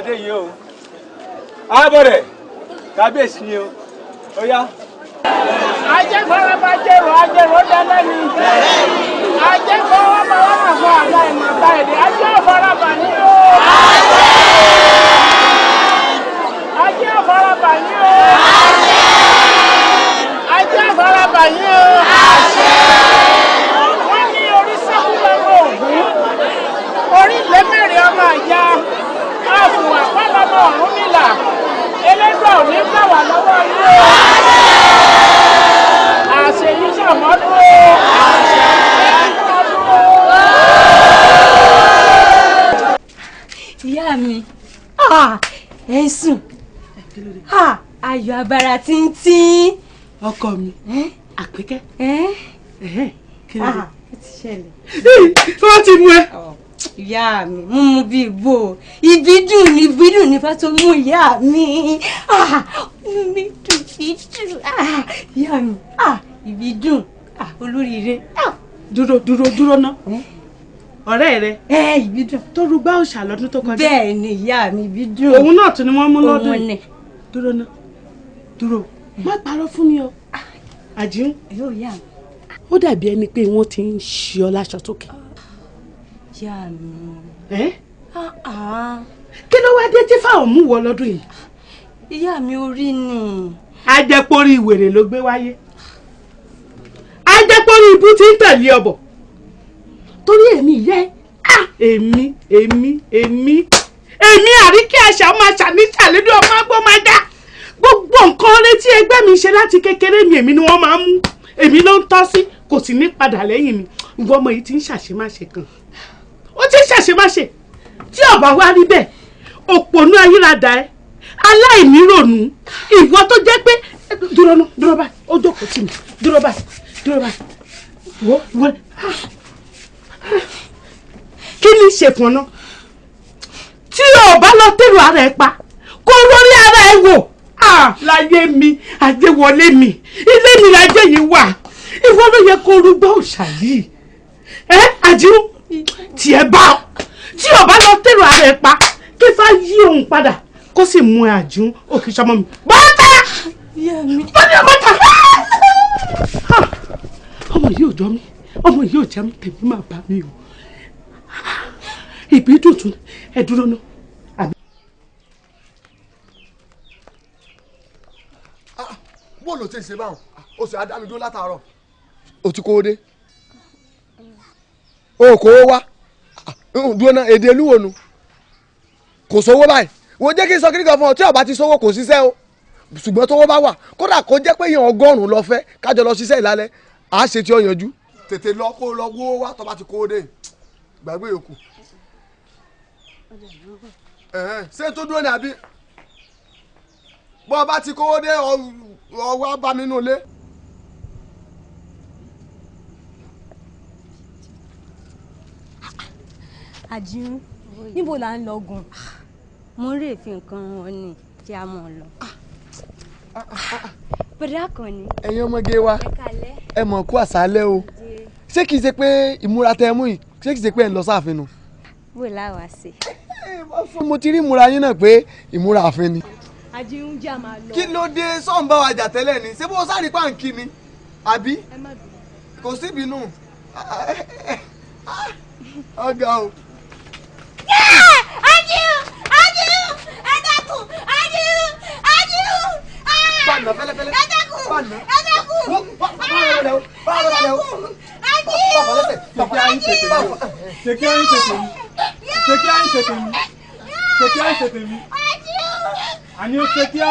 Adé yìí o abọ̀rẹ̀ kábíyèsí ni o ó yá. ajẹ́fọ́rọ́ bá jẹ́rò ajẹ́rò dáná ni ajẹ́fọ́rọ́ bá wà náà fún àgbà ìmọ̀ta èdè ajẹ́fọ́rọ́ bá ní o. ajẹ́fọ́rọ́ bá ní o. ajẹ́fọ́rọ́ bá ní o. wọ́n ní orí sẹ́kù lọ́wọ́ ògún orí lẹ́mẹ̀rẹ̀ ọmọ àjà. Àfùwà pálọ́mọ ọ̀rún nílà, elégbà ò ní gbà wà lọ́wọ́ ilé o. Àṣeyí ṣàmọ́dún o. Ìyá mi, ẹ ń sùn. Ayọ̀ abara tíntín. Ọkọ mi, Àpékẹ́. Kí ló dé? Ó ti ṣẹlẹ̀. Wọ́n ti mú ẹ. Ìyá mi mú bí ibo ìbídùn ní bá tó mú ìyá mi ìbídùn ìyá mi ìbídùn olóríire. Dúró ná ọ̀rẹ́ rẹ. Ìbídùn tó rúgbà òòṣà lọ́dún tó kọjá. bẹ́ẹ̀ ni ìyá mi ìbídùn. òun náà tún ni wọ́n mú lọ́dún yìí. dúró ná dúró má parọ́ fún mi o. Àjíún ó dàbí ẹni pé wọ́n ti ń ṣe ọ láṣọ sókè. Ìyá mi. Kí ló wá dé tí fáwọn mú wọ lọ́dún yìí? Ìyá mi orí ni. Ajẹ́pórí ìwèrè ló gbé wáyé. Ajẹ́pórí ibú ti ń tẹ̀lé ọbọ̀. Torí èmi yẹ èmi àríkẹ́ àṣà máa ṣàníṣàlédé ọmọ agbó máa dá. Gbogbo nǹkan létí ẹgbẹ́ mi ṣe láti kékeré mi èmi ni wọ́n máa ń mú. Èmi ló ń tọ́ sí kò sì ní padà lẹ́yìn mi. Ìwọ ọmọ yìí ti ń ṣàṣemáṣe kan. Ó ti ń ṣàṣemáṣe tí ọba wa rí bẹ́ẹ̀ òpònú ayírada ẹ aláìníròònú ìwọ tó jẹ́ pé dúró báyìí ó jókòó tì mí dúró báyìí wọ́n kí ni ṣe fún ọ náà tí ọba lọ tẹ̀rù ara ẹ pa kó lórí ara ẹ wò láyé mi àjẹwọlé mi ilé mi lájẹ yìí wà ìwọ ló yẹ kó rúgbọ́ òòṣà yìí Àjíún tiẹ̀ bá tí ọba lọ tẹ̀rù ara ẹ pa kí fá yí òun padà kó sì mú Àjíún òkè sọmọ mi bọ́tà bọ́tà ọmọ yìí ò jọ mí ọmọ yìí ò jẹ́ mi tèmi máa bá mi o ìbí tuntun ẹ dúró náà. bó ló ti ṣe báwọn o sì á dá mi dúró látàárọ̀. o ti kówó dé. o kówó wá. dúró náà èdè olúwo nu. kò sówó báyìí. wo jẹ́ kí n sọ kíríkan fún ọ tí ọba ti sówó kò ṣiṣẹ́ o. ṣùgbọ́n tówó bá wà kódà kó jẹ́ pé èèyàn 100 lọ fẹ́ kájọ lọ ṣiṣẹ́ ìlálẹ́ àá ṣe tí ó yanjú. tètè lọ kó lọ wó wá tọba ti kówó dé gbàgbé yòókù. ṣé tó dúró ní àbí bọ́ ọba ti kówó dé ọwọ́ bá mi nù lé. àjíhùn níbo là ń lọ gùn. mo ń rè fi nǹkan wọn ni kí a mọ̀ lọ. bọ̀dá kan ni. ẹ̀yin ọmọge wa ẹ mọ̀ kú àṣálẹ́ o ṣé kìí ṣe pé ìmúra tẹ mú yìí ṣé kìí ṣe pé ẹ ń lọ sáàfin nu. bó láwa ṣe. mo ti rí ìmúra yín náà pé ìmúra àfin ni. àjíhùn jà máa lọ. kí ló dé sọ́ọ̀n bá wa jà tẹ́lẹ̀ ni ṣé bó sáré pàǹkì ni àbí kò síbi nù ọ̀gá o. Àjíhùn ẹ dákun Àjíhùn. Bàánà fẹ́lẹ́fẹ́lẹ́. ẹ dákun Bàánà. ẹ dákun. Àní ó ṣe kíá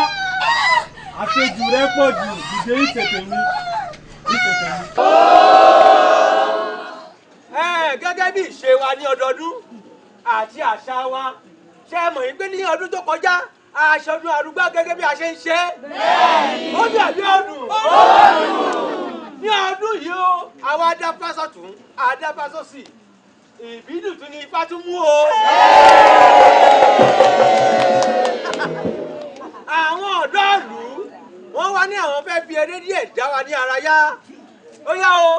àṣejù rẹ pọ̀ jù ìdè ìṣètè mi. Gẹ́gẹ́ bí ìṣe wa ní ọdọọdún àti àṣà wa ṣe é mọ̀ yín pé ní ọdún tó kọjá aṣọdún arúgbó gẹ́gẹ́ bí a ṣe ń ṣe é. ó dàbí ọdún. ní ọdún yìí ó àwa adáfásọ̀tún adáfásọ̀sì ìbídùn tún ní ifá tún mú o. àwọn ọ̀dọ́ ìlú wọ́n wá ní àwọn fẹ́ fi eré díẹ̀ dá wa ní ara yá. ó yá o.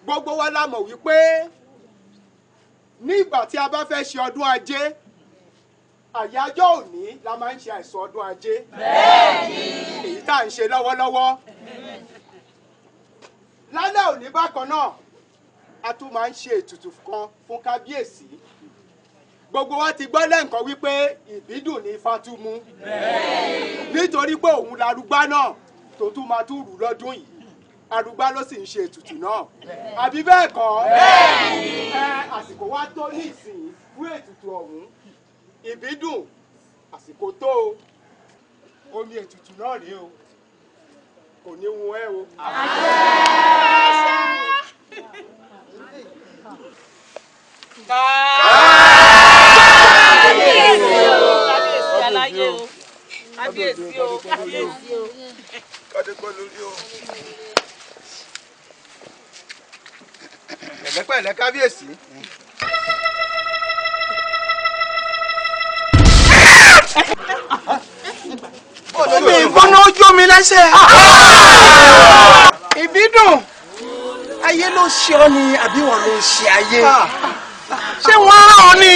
gbogbo wa la mọ̀ wípé ní ìgbà tí a bá fẹ́ ṣe ọdún ajé àyájọ́ òní la máa ń ṣe àìsàn ọdún ajé. Bẹ́ẹ̀ni. èyí tá à ń ṣe lọ́wọ́lọ́wọ́. lálẹ́ òní bákan náà a tún máa ń ṣe ètùtù kan fún kábíyèsí. gbogbo wa ti gbọ́ lẹ́ǹkan wípé ìbídùn ní Ifá tún mú. Bẹ́ẹ̀ni. nítorí pé òun larúgbá náà tó tún máa tún rù lọ́dún yìí arúgbá ló sì ń ṣe ètùtù náà. àbí bẹ́ẹ̀ kọ́. Bẹ́ẹ̀ni. àsìkò wa tó ní ìsìn fún ètùtù ọ̀hún. ìbídùn àsìkò tó o omi ètùtù náà rèé o kò ní wun ẹ́ o. kábíyèsí o kábíyèsí o. kádépẹ́ lórí o. pẹ̀lẹ́pẹ̀lẹ́ kábíyèsí. omi ìgbóná ojú omi lẹ́sẹ̀. ìbídùn ayé ló ṣe ọ ni àbí wọn ló ṣe ayé. ṣé wọ́n rán ọ ni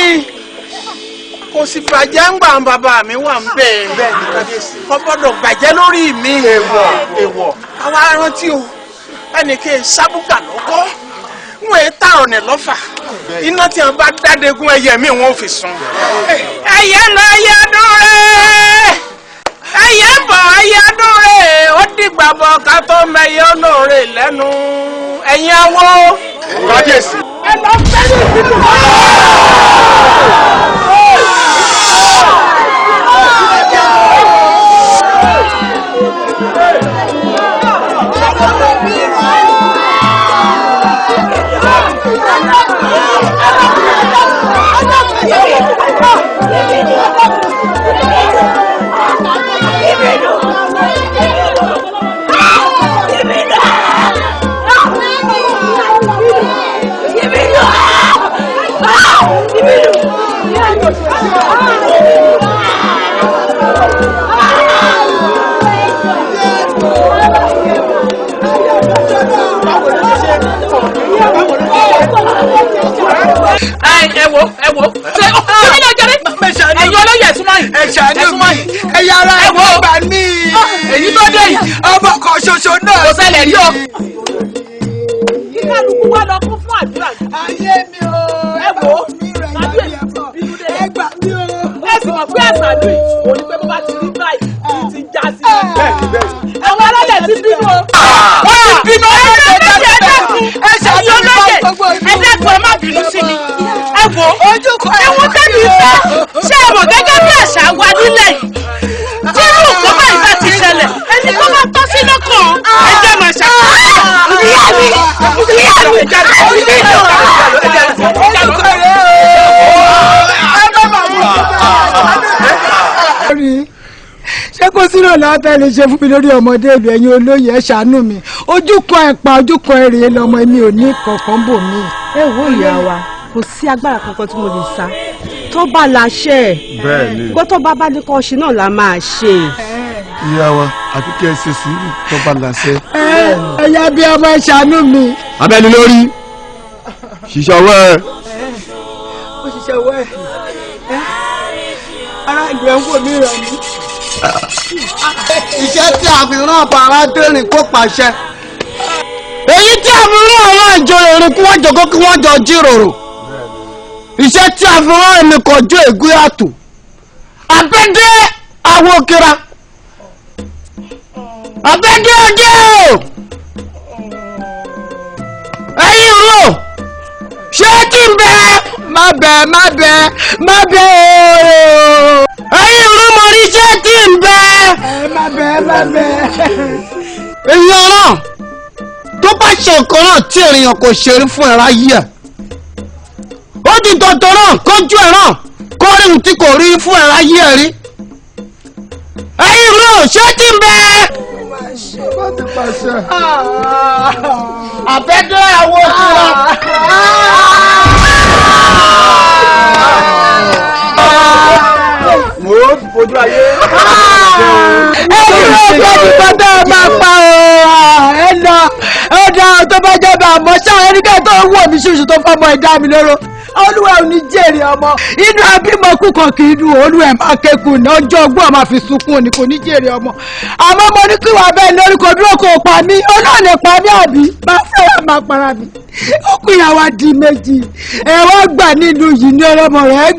kò sì bàjẹ́ ń gbà bàbá mi wà ń bẹ̀. bẹ́ẹ̀ ni kábíyèsí. kò gbọ́dọ̀ bàjẹ́ lórí mi. èèwọ̀. àwa rántí o ẹnìkan sábùgbà lọ́kọ́ wọn èé tààrọ̀ nẹ̀ lọ́fà iná tí wọn bá dádegun ẹyẹ mi wọn ò fi sun. ẹyẹ lọ ẹyẹ dún rẹ ẹyẹ bọ̀ ẹyẹ dún rẹ ó dìgbà bọ̀ ká tó mẹyẹ ọ̀nà rẹ lẹ́nu ẹ̀yin awo. kábíyèsí. ẹ lọ fẹ́ẹ́ ní ìbínú. ẹ wo ẹ̀yin olóyè ẹ̀sùnmọ́ yìí ẹ̀sùnmọ́ yìí ẹ̀yà ara ẹ̀wọ̀ ọba ní èyí tó dé yìí ọmọ kan ṣoṣo náà kò ṣẹlẹ̀ rí o. kí kálukú wá lọ kún fún àdúrà. ayé mi o ẹ wo ẹ gbà mí o. ẹ sì mọ̀ pé àṣà lù yìí òní pé bó bá ti rí báyìí kì í ti já sí i. àwọn aráyè ti bínú o. wọ́n ti bínú ẹ ṣàyẹ̀wò ẹ dẹ́kun ẹ má bínú sí mi. ẹ wo ẹ̀wọ̀n tẹ́mi fẹ́ ṣé ẹ mọ̀ gẹ́gẹ́ bí àṣà wa nílẹ̀ yìí tí irú nǹkan báyìí bá ti ṣẹlẹ̀ ẹni tó bá tọ́ sí lọ́kàn ẹ jẹ́ máa ṣàkóso. ìyá mi ṣé kò sí ìrànlọ́wọ́ tẹ́ lè ṣe fún mi lórí ọmọdé ìlú ẹ̀yin olóyè ẹ̀ ṣàánú mi ojú kan ẹ̀pà ojú kan èrè lọmọ mi ò ní kankan bò mí. ẹ wo ìyá wa kò sí agbára kankan tí mo lè sá tó bá láṣẹ gbọ́ tó bá ní kọ́ ṣe náà la máa ṣe. ìyá wa àfi kẹ́ ẹ ṣe sùúrù tó bá láṣẹ. ẹ̀yà bí ọmọ ẹ̀ ṣàánú mi. abẹ́ni lórí ṣiṣẹ́ ọwọ́ ẹ. ó ṣiṣẹ́ ọwọ́ ẹ̀ ara ìlú ẹ̀ ń wò mí rẹ̀ mí. iṣẹ́ tí a fi rán Bàrádẹ́rìn kó pàṣẹ. èyí tí a fi rán àwọn ìjòyè rìn kí wọ́n jọ̀gọ́ kí wọ́n jọ jíròrò. iṣẹ́ tí a fi rán èmi kọjú ègún yàtọ̀. Abẹ́dé àwọn òkèrà. Abẹ́dé ọjọ́ ẹ̀yin rò ṣé kí n bẹ má bẹ ooo ẹ̀yin rò mo rí ṣé kí n bẹ má bẹ. èèyàn náà tó bá ṣe nǹkan náà tí èèyàn kò ṣe rí fún ẹ̀rá yìí ẹ̀ ó di dandan náà kójú ẹ̀ náà kó rí ohun tí kò rí fún ẹ̀rá yìí ẹ̀ rí ẹ̀yin rò ṣé kí n bẹ. Abẹ́dé àwọn òṣìṣẹ́. mo fojú ayé. ẹ ní ọjọ́ ìgbà tó o máa pa ọ́ ẹ lọ ẹ dá o tó bá jẹ́ bá àmọ́ ṣáà ẹnikẹ́ni tó ń wò mí ṣoṣo tó fọmọ ìdá mi lóró olúwa ò ní jèrè ọmọ inú abímọ kúkọ kì í dùn olúwa ẹ̀ máa kékun ní ọjọ́ ọgbọ́n máa fi sunkún ni kò ní jèrè ọmọ àmọ́ mo ní kí wàá bẹ́ẹ̀ lórúkọ dúró kò pa mí olóò lè pa mí àbí máa fẹ́ràn máa para mi ó kú ìyàwó di méjì ẹ wá gbà nínú yìí ní ọlọ́mọ rẹ̀ ẹ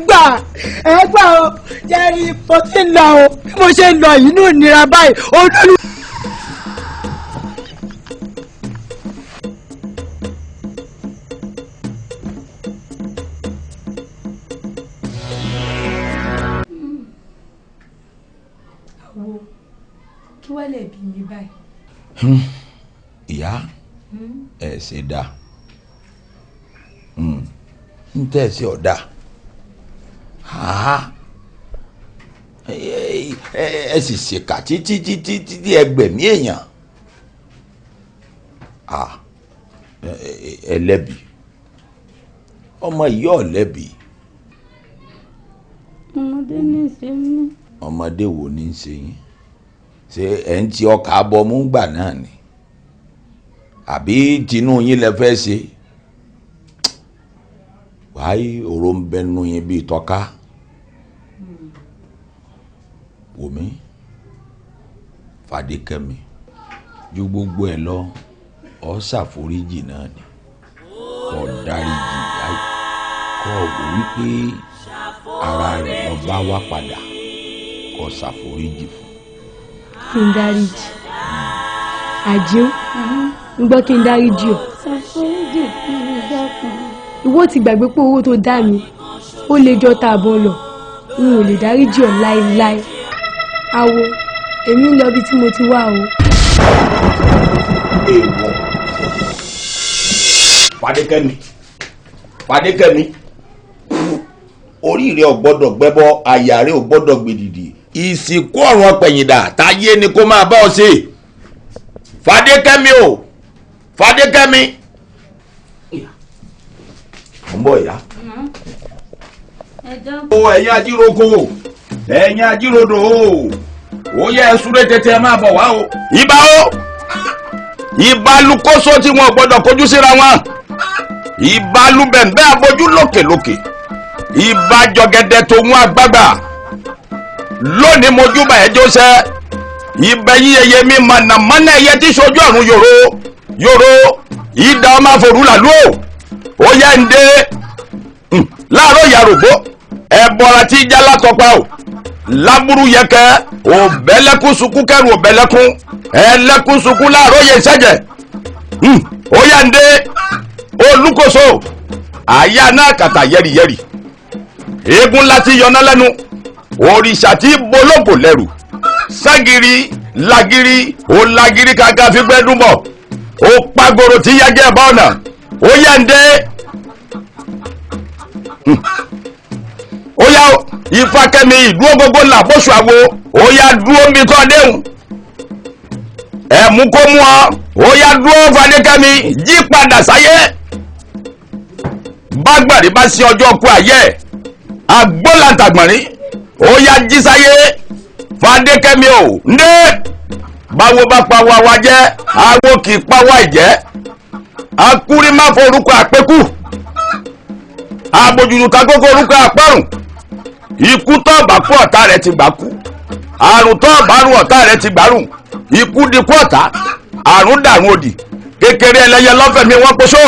gbà o jẹ́rìí mo ti ń lọ o bí mo ṣe ń lọ yìí ní ìnira báyìí olólù. kí wàá lè bí mi báyìí. ìyá ẹ ṣe dá ń tẹ̀ sí ọ̀dà ẹ sì ṣèkà títí ẹgbẹ̀mí èèyàn ẹlẹ́bi ọmọ ìyá ọ̀lẹ́bi. ọmọdé ní í ṣe mí. ọmọdé wo ní í ṣe yín ṣé ẹ̀ ń ti ọkà abọ́mú gbà náà ni àbí tinú yín lẹ fẹ́ ṣe wáyé òró ń bẹnu yín bíi tọ́ka wòmí Fadékẹ́mi ju gbogbo ẹ̀ lọ ọ ṣàforíjì náà ni kó dáríjì yá kó wò wípé ara rẹ̀ lọ bá wá padà kó ṣàforíjì fún. kí n dáríjì àjíó ń gbọ́ kí n dáríjì o. ṣàforíjì fún mi dákun. ìwọ ti gbàgbé pé owó tó dá mi ó lè jọ tá a bọ́ lọ n ò lè dáríjì ọ láéláé awo èmi ń lọ bí tí mo ti wá o. èèwọ̀ Fadékẹ́mi orí rẹ ò gbọ́dọ̀ gbẹ́bọ àyà rẹ ò gbọ́dọ̀ gbèdìdì ìsìnkú ọ̀run ọ̀pẹ̀yìndà táyé ni kó máa bá ọ ṣe Fadékẹ́mi o Fadékẹ́mi. ọmọ ìyá. ẹ̀yin ajíroko ẹ̀yin ajírodò ó yẹ ẹ̀sùrẹ́ tètè ẹ máa bọ̀ wá o. ibà o ìbálùkóso tí wọn ò gbọ́dọ̀ kojú síra wọn ìbálùbẹ̀ǹbẹ̀ abojú lókèlókè ìbàjọ̀gẹ̀dẹ̀ tó ń àgbàgbà lónìí mojúbà ẹjọ́ sẹ́ ìbẹ̀yìn ẹyẹ mi mọ̀nàmọ́ná ẹyẹ tí sojú ọ̀run yòró ìdá ọmọ àforúlàlú ó yẹ ń dé láàárọ̀ ìyàrògbó ẹ̀bọ̀ra tí ìjà látọpa o lábúrú yẹkẹ òbẹ̀lẹ́kún sunkún kẹrù òbẹ̀lẹ́kún ẹlẹ́kún sunkún láàárọ̀ yẹ ìṣẹ́jẹ̀ ó yẹ ń dé olúkòso àyà náà kàtà yẹ́rìyẹ́rì eégún láti yọná lẹ́nu òrìṣà tí bolóbò lẹ́rù ságiri lagiri ó lagiri kàkà fi gbẹ́dùn bọ̀ ó pagoro tí yẹ́gẹ́ ẹ̀bá ọ̀nà ó yẹ ń dé ó yá Ifákẹ́mi ìdúró gbogbo làbóṣù àwo ó yá dúró mi tọ́ déhùn ẹ̀mú kó mú ọ ó yá dúró Fadékẹ́mi jí padà sáyé bágbàrí bá sí ọjọ́ kú ayé agbólantàgbọ̀nrín ó yá jí sáyé Fadékẹ́mi ò ndé báwo bá pa wá wá jẹ́ awo kì í pa wá ìjẹ́ akúrí má forúkọ àpékù abojúdù kakókó orúkọ àpárùn ikú tó bá kú ọ̀tá rẹ̀ ti gbà kú àrùn tó bá rùn ọ̀tá rẹ̀ ti gbàrùn ikú dikú ọ̀tá àrùn dàrún òdì kékeré ẹlẹ́yẹ lọ́fẹ̀mí wọn poṣó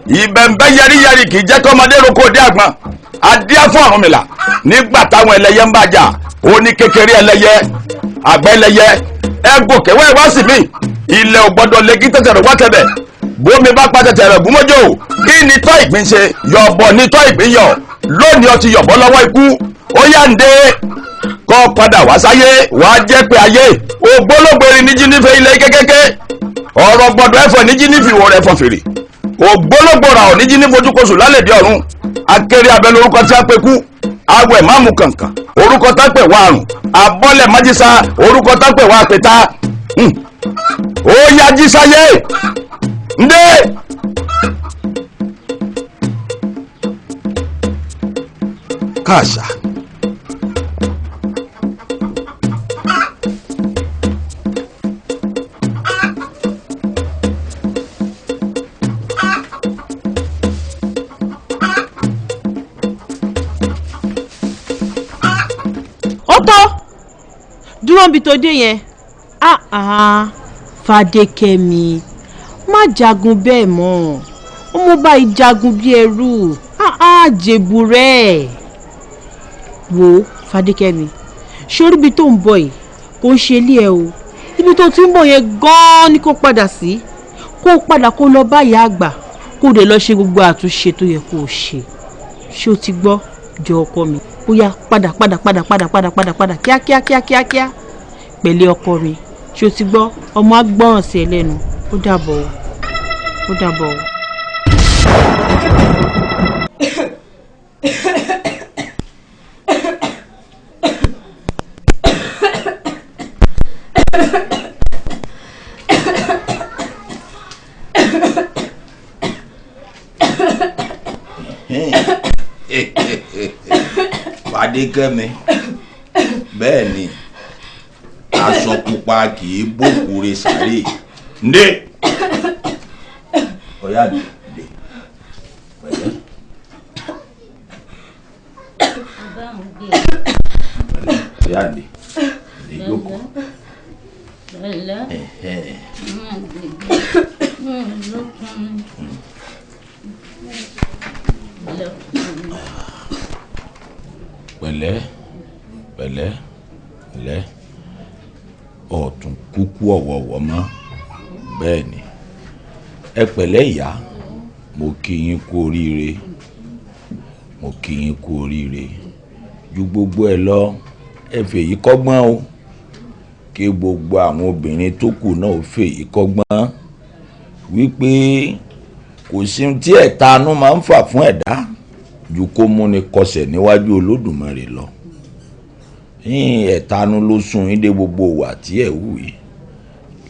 ìbẹ̀ǹbẹ̀ yẹríyẹrí kì í jẹ́ kọ́mọdé roko òde àgbọn adíá fún Ọ̀rúnmìlà nígbà táwọn ẹlẹ́yẹ ń bàjá ó ní kékeré ẹlẹ́yẹ àgbẹ̀ ẹlẹ́yẹ ẹ gòkè wá ìwá sí mi ilẹ̀ ò gbọ́dọ̀ legi tẹ̀tẹ̀rẹ̀ wá tẹ̀bẹ̀ bómi bá pa tẹ̀tẹ̀rẹ̀ gúnmọ́jò kí ni tọ́ ìgbín ṣe yọ̀bọ̀ ní tọ́ ìgbín yọ̀ lónìí ọtí yọ̀bọ̀ lọ́wọ́ ikú ó yá ń dé kọ́ padà wá sáyé wàá jẹ́ pé ayé ògbólógbòrin níjí nífẹ̀ẹ́ ilé kékeré ọ̀rọ̀ gbọ́dọ̀ ẹ̀fọ́ níjí nífẹ̀ẹ́ ìwọ̀ rẹ̀ fọ́n fèrè ògbólógbòrà ò níjí ní fojúkosù lálẹ́dí ọ̀run akéré abẹ lórúkọ tí a pè kú awẹ máàmù kàǹkàn orúkọ tá pè wá àrùn abọ́lẹ̀ májísá orúkọ tá pè wá àpẹta ó yá jí sáyé ndé. káàsà. dúró níbi tó dé yẹn Fadékẹ́mi má jagun bẹ́ẹ̀ mọ́ ọmọ báyìí jagun bí ẹrú jèbù rẹ̀ wò Fadékẹ́mi sórí ibi tó ń bọ̀ yìí kò ń ṣe ilé ẹ o ibi tó ti ń bọ̀ yẹn gan-an ni kò padà sí kó padà kó lọ bá ìyá àgbà kó dẹ̀ lọ ṣe gbogbo àtúnṣe tó yẹ kó o ṣe o ti gbọ́ jọ ọkọ mi bóyá padà kíákíá pẹ̀lẹ́ ọkọ mi ṣé o ti gbọ́ ọmọ agbọ́ràn sí ẹ lẹ́nu ó dàbọ̀ o. Fadékẹ́mi bẹ́ẹ̀ ni aṣọ pupa kì í bókure sáré ndé ọ̀yá dé pẹ̀lẹ́ ọ̀yá dé jókòó pẹ̀lẹ́ ọ̀tún kúkú ọ̀wọ̀wọ̀ mọ́ bẹ́ẹ̀ ni ẹ pẹ̀lẹ́ ìyá mo kí yín kú oríire ju gbogbo ẹ lọ ẹ fèyí kọ́gbọ́n o kí gbogbo àwọn obìnrin tó kù náà fèyí kọ́gbọ́n wípé kò sí tí ẹ̀tanú máa ń fà fún ẹ̀dá ju kó múni kọsẹ̀ níwájú Olódùmarè lọ ẹ̀tanú ló sún yín dé gbogbo wà tí ẹ̀ wù yìí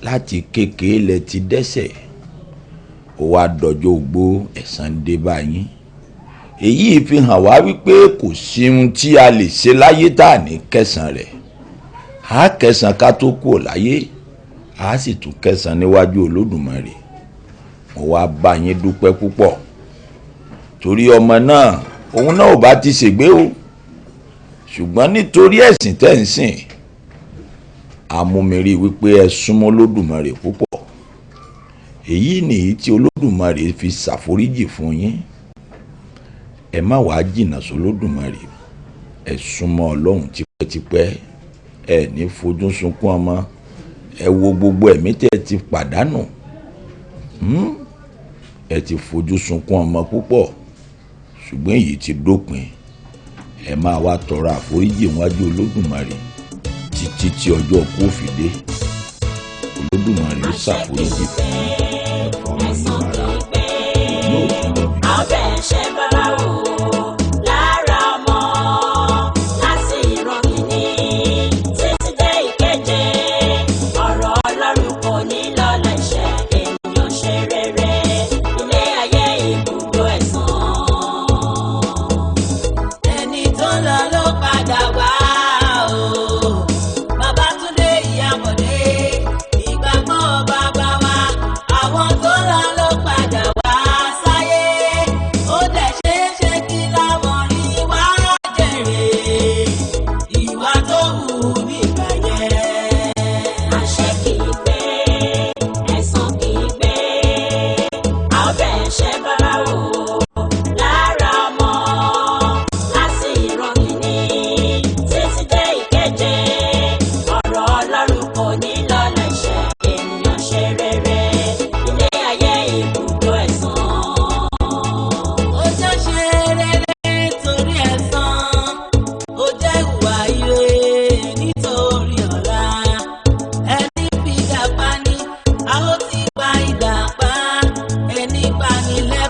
láti kékeré lẹ ti dẹ́ṣẹ̀ ó wá dọjọ́ ogbó ẹ̀san dé bá yín èyí fi hàn wá wípé kò sí ohun tí a lè ṣe láyé tá à ní kẹsàn rẹ̀ á kẹsàn ká tó kú láyé á sì tún kẹsàn níwájú Olódùmarè mo wá bá yín dúpẹ́ púpọ̀ torí ọmọ náà òun náà ò bá ti ṣègbé o ṣùgbọ́n nítorí ẹ̀sìn tẹ́ ń sìn amúmiri wípé ẹ súnmọ́ Olódùmarè púpọ̀ èyí nìyí tí Olódùmarè fi ṣàforíjì fún yín ẹ má wàá jìnnà sólódùmarè ẹ súnmọ́ Ọlọ́run tipẹ́tipẹ́ ẹ ní fojú sunkún ọmọ ẹ wo gbogbo ẹ̀mí tẹ́ ti pàdánù ẹ ti fojú sunkún ọmọ púpọ̀ ṣùgbọ́n èyí ti dópin ẹ máa wá tọrọ àforíjì níwájú Olódùmarè títí tí ọjọ́ kú fi dé Olódùmarè ó ṣàforíjì fún yín ẹ̀fọ́ ọmọ yín mára yóò tún lọ bí. abẹ́ ṣe bára wò lára ọmọ láti ìran kìíní títí dé ìkeje ọ̀rọ̀ Ọlọ́run kò ní lọ́lẹ̀ ṣe ènìyàn ṣe rere ilé ayé ibùdó ẹ̀san ẹni tó lọ ló padà wá o Babátúndé Ìyábọ̀dé ìgbàgbọ́ bàbá wa àwọn tó lọ ló padà wá sáyé ó dẹ̀ ṣeé ṣe kí láwọn rí wá jèrè ìwà tó hù nígbà yẹn àṣẹ kì í pé ẹ̀san kì í pé abẹ́ ṣe bára wò lára ọmọ láti ìran kìíní títí dé ìkeje ọ̀rọ̀ Ọlọ́run kò ní lọ́lẹ̀ ṣe ènìyàn ṣe rere ilé ayé ibùdó ẹ̀san ó jẹ́ ṣe rere torí ẹ̀san ó jẹ́ ìwà ire nítorí ọ̀la ẹni fi dàpá ní a ó ti gba ìdàpá ẹni panilẹ̀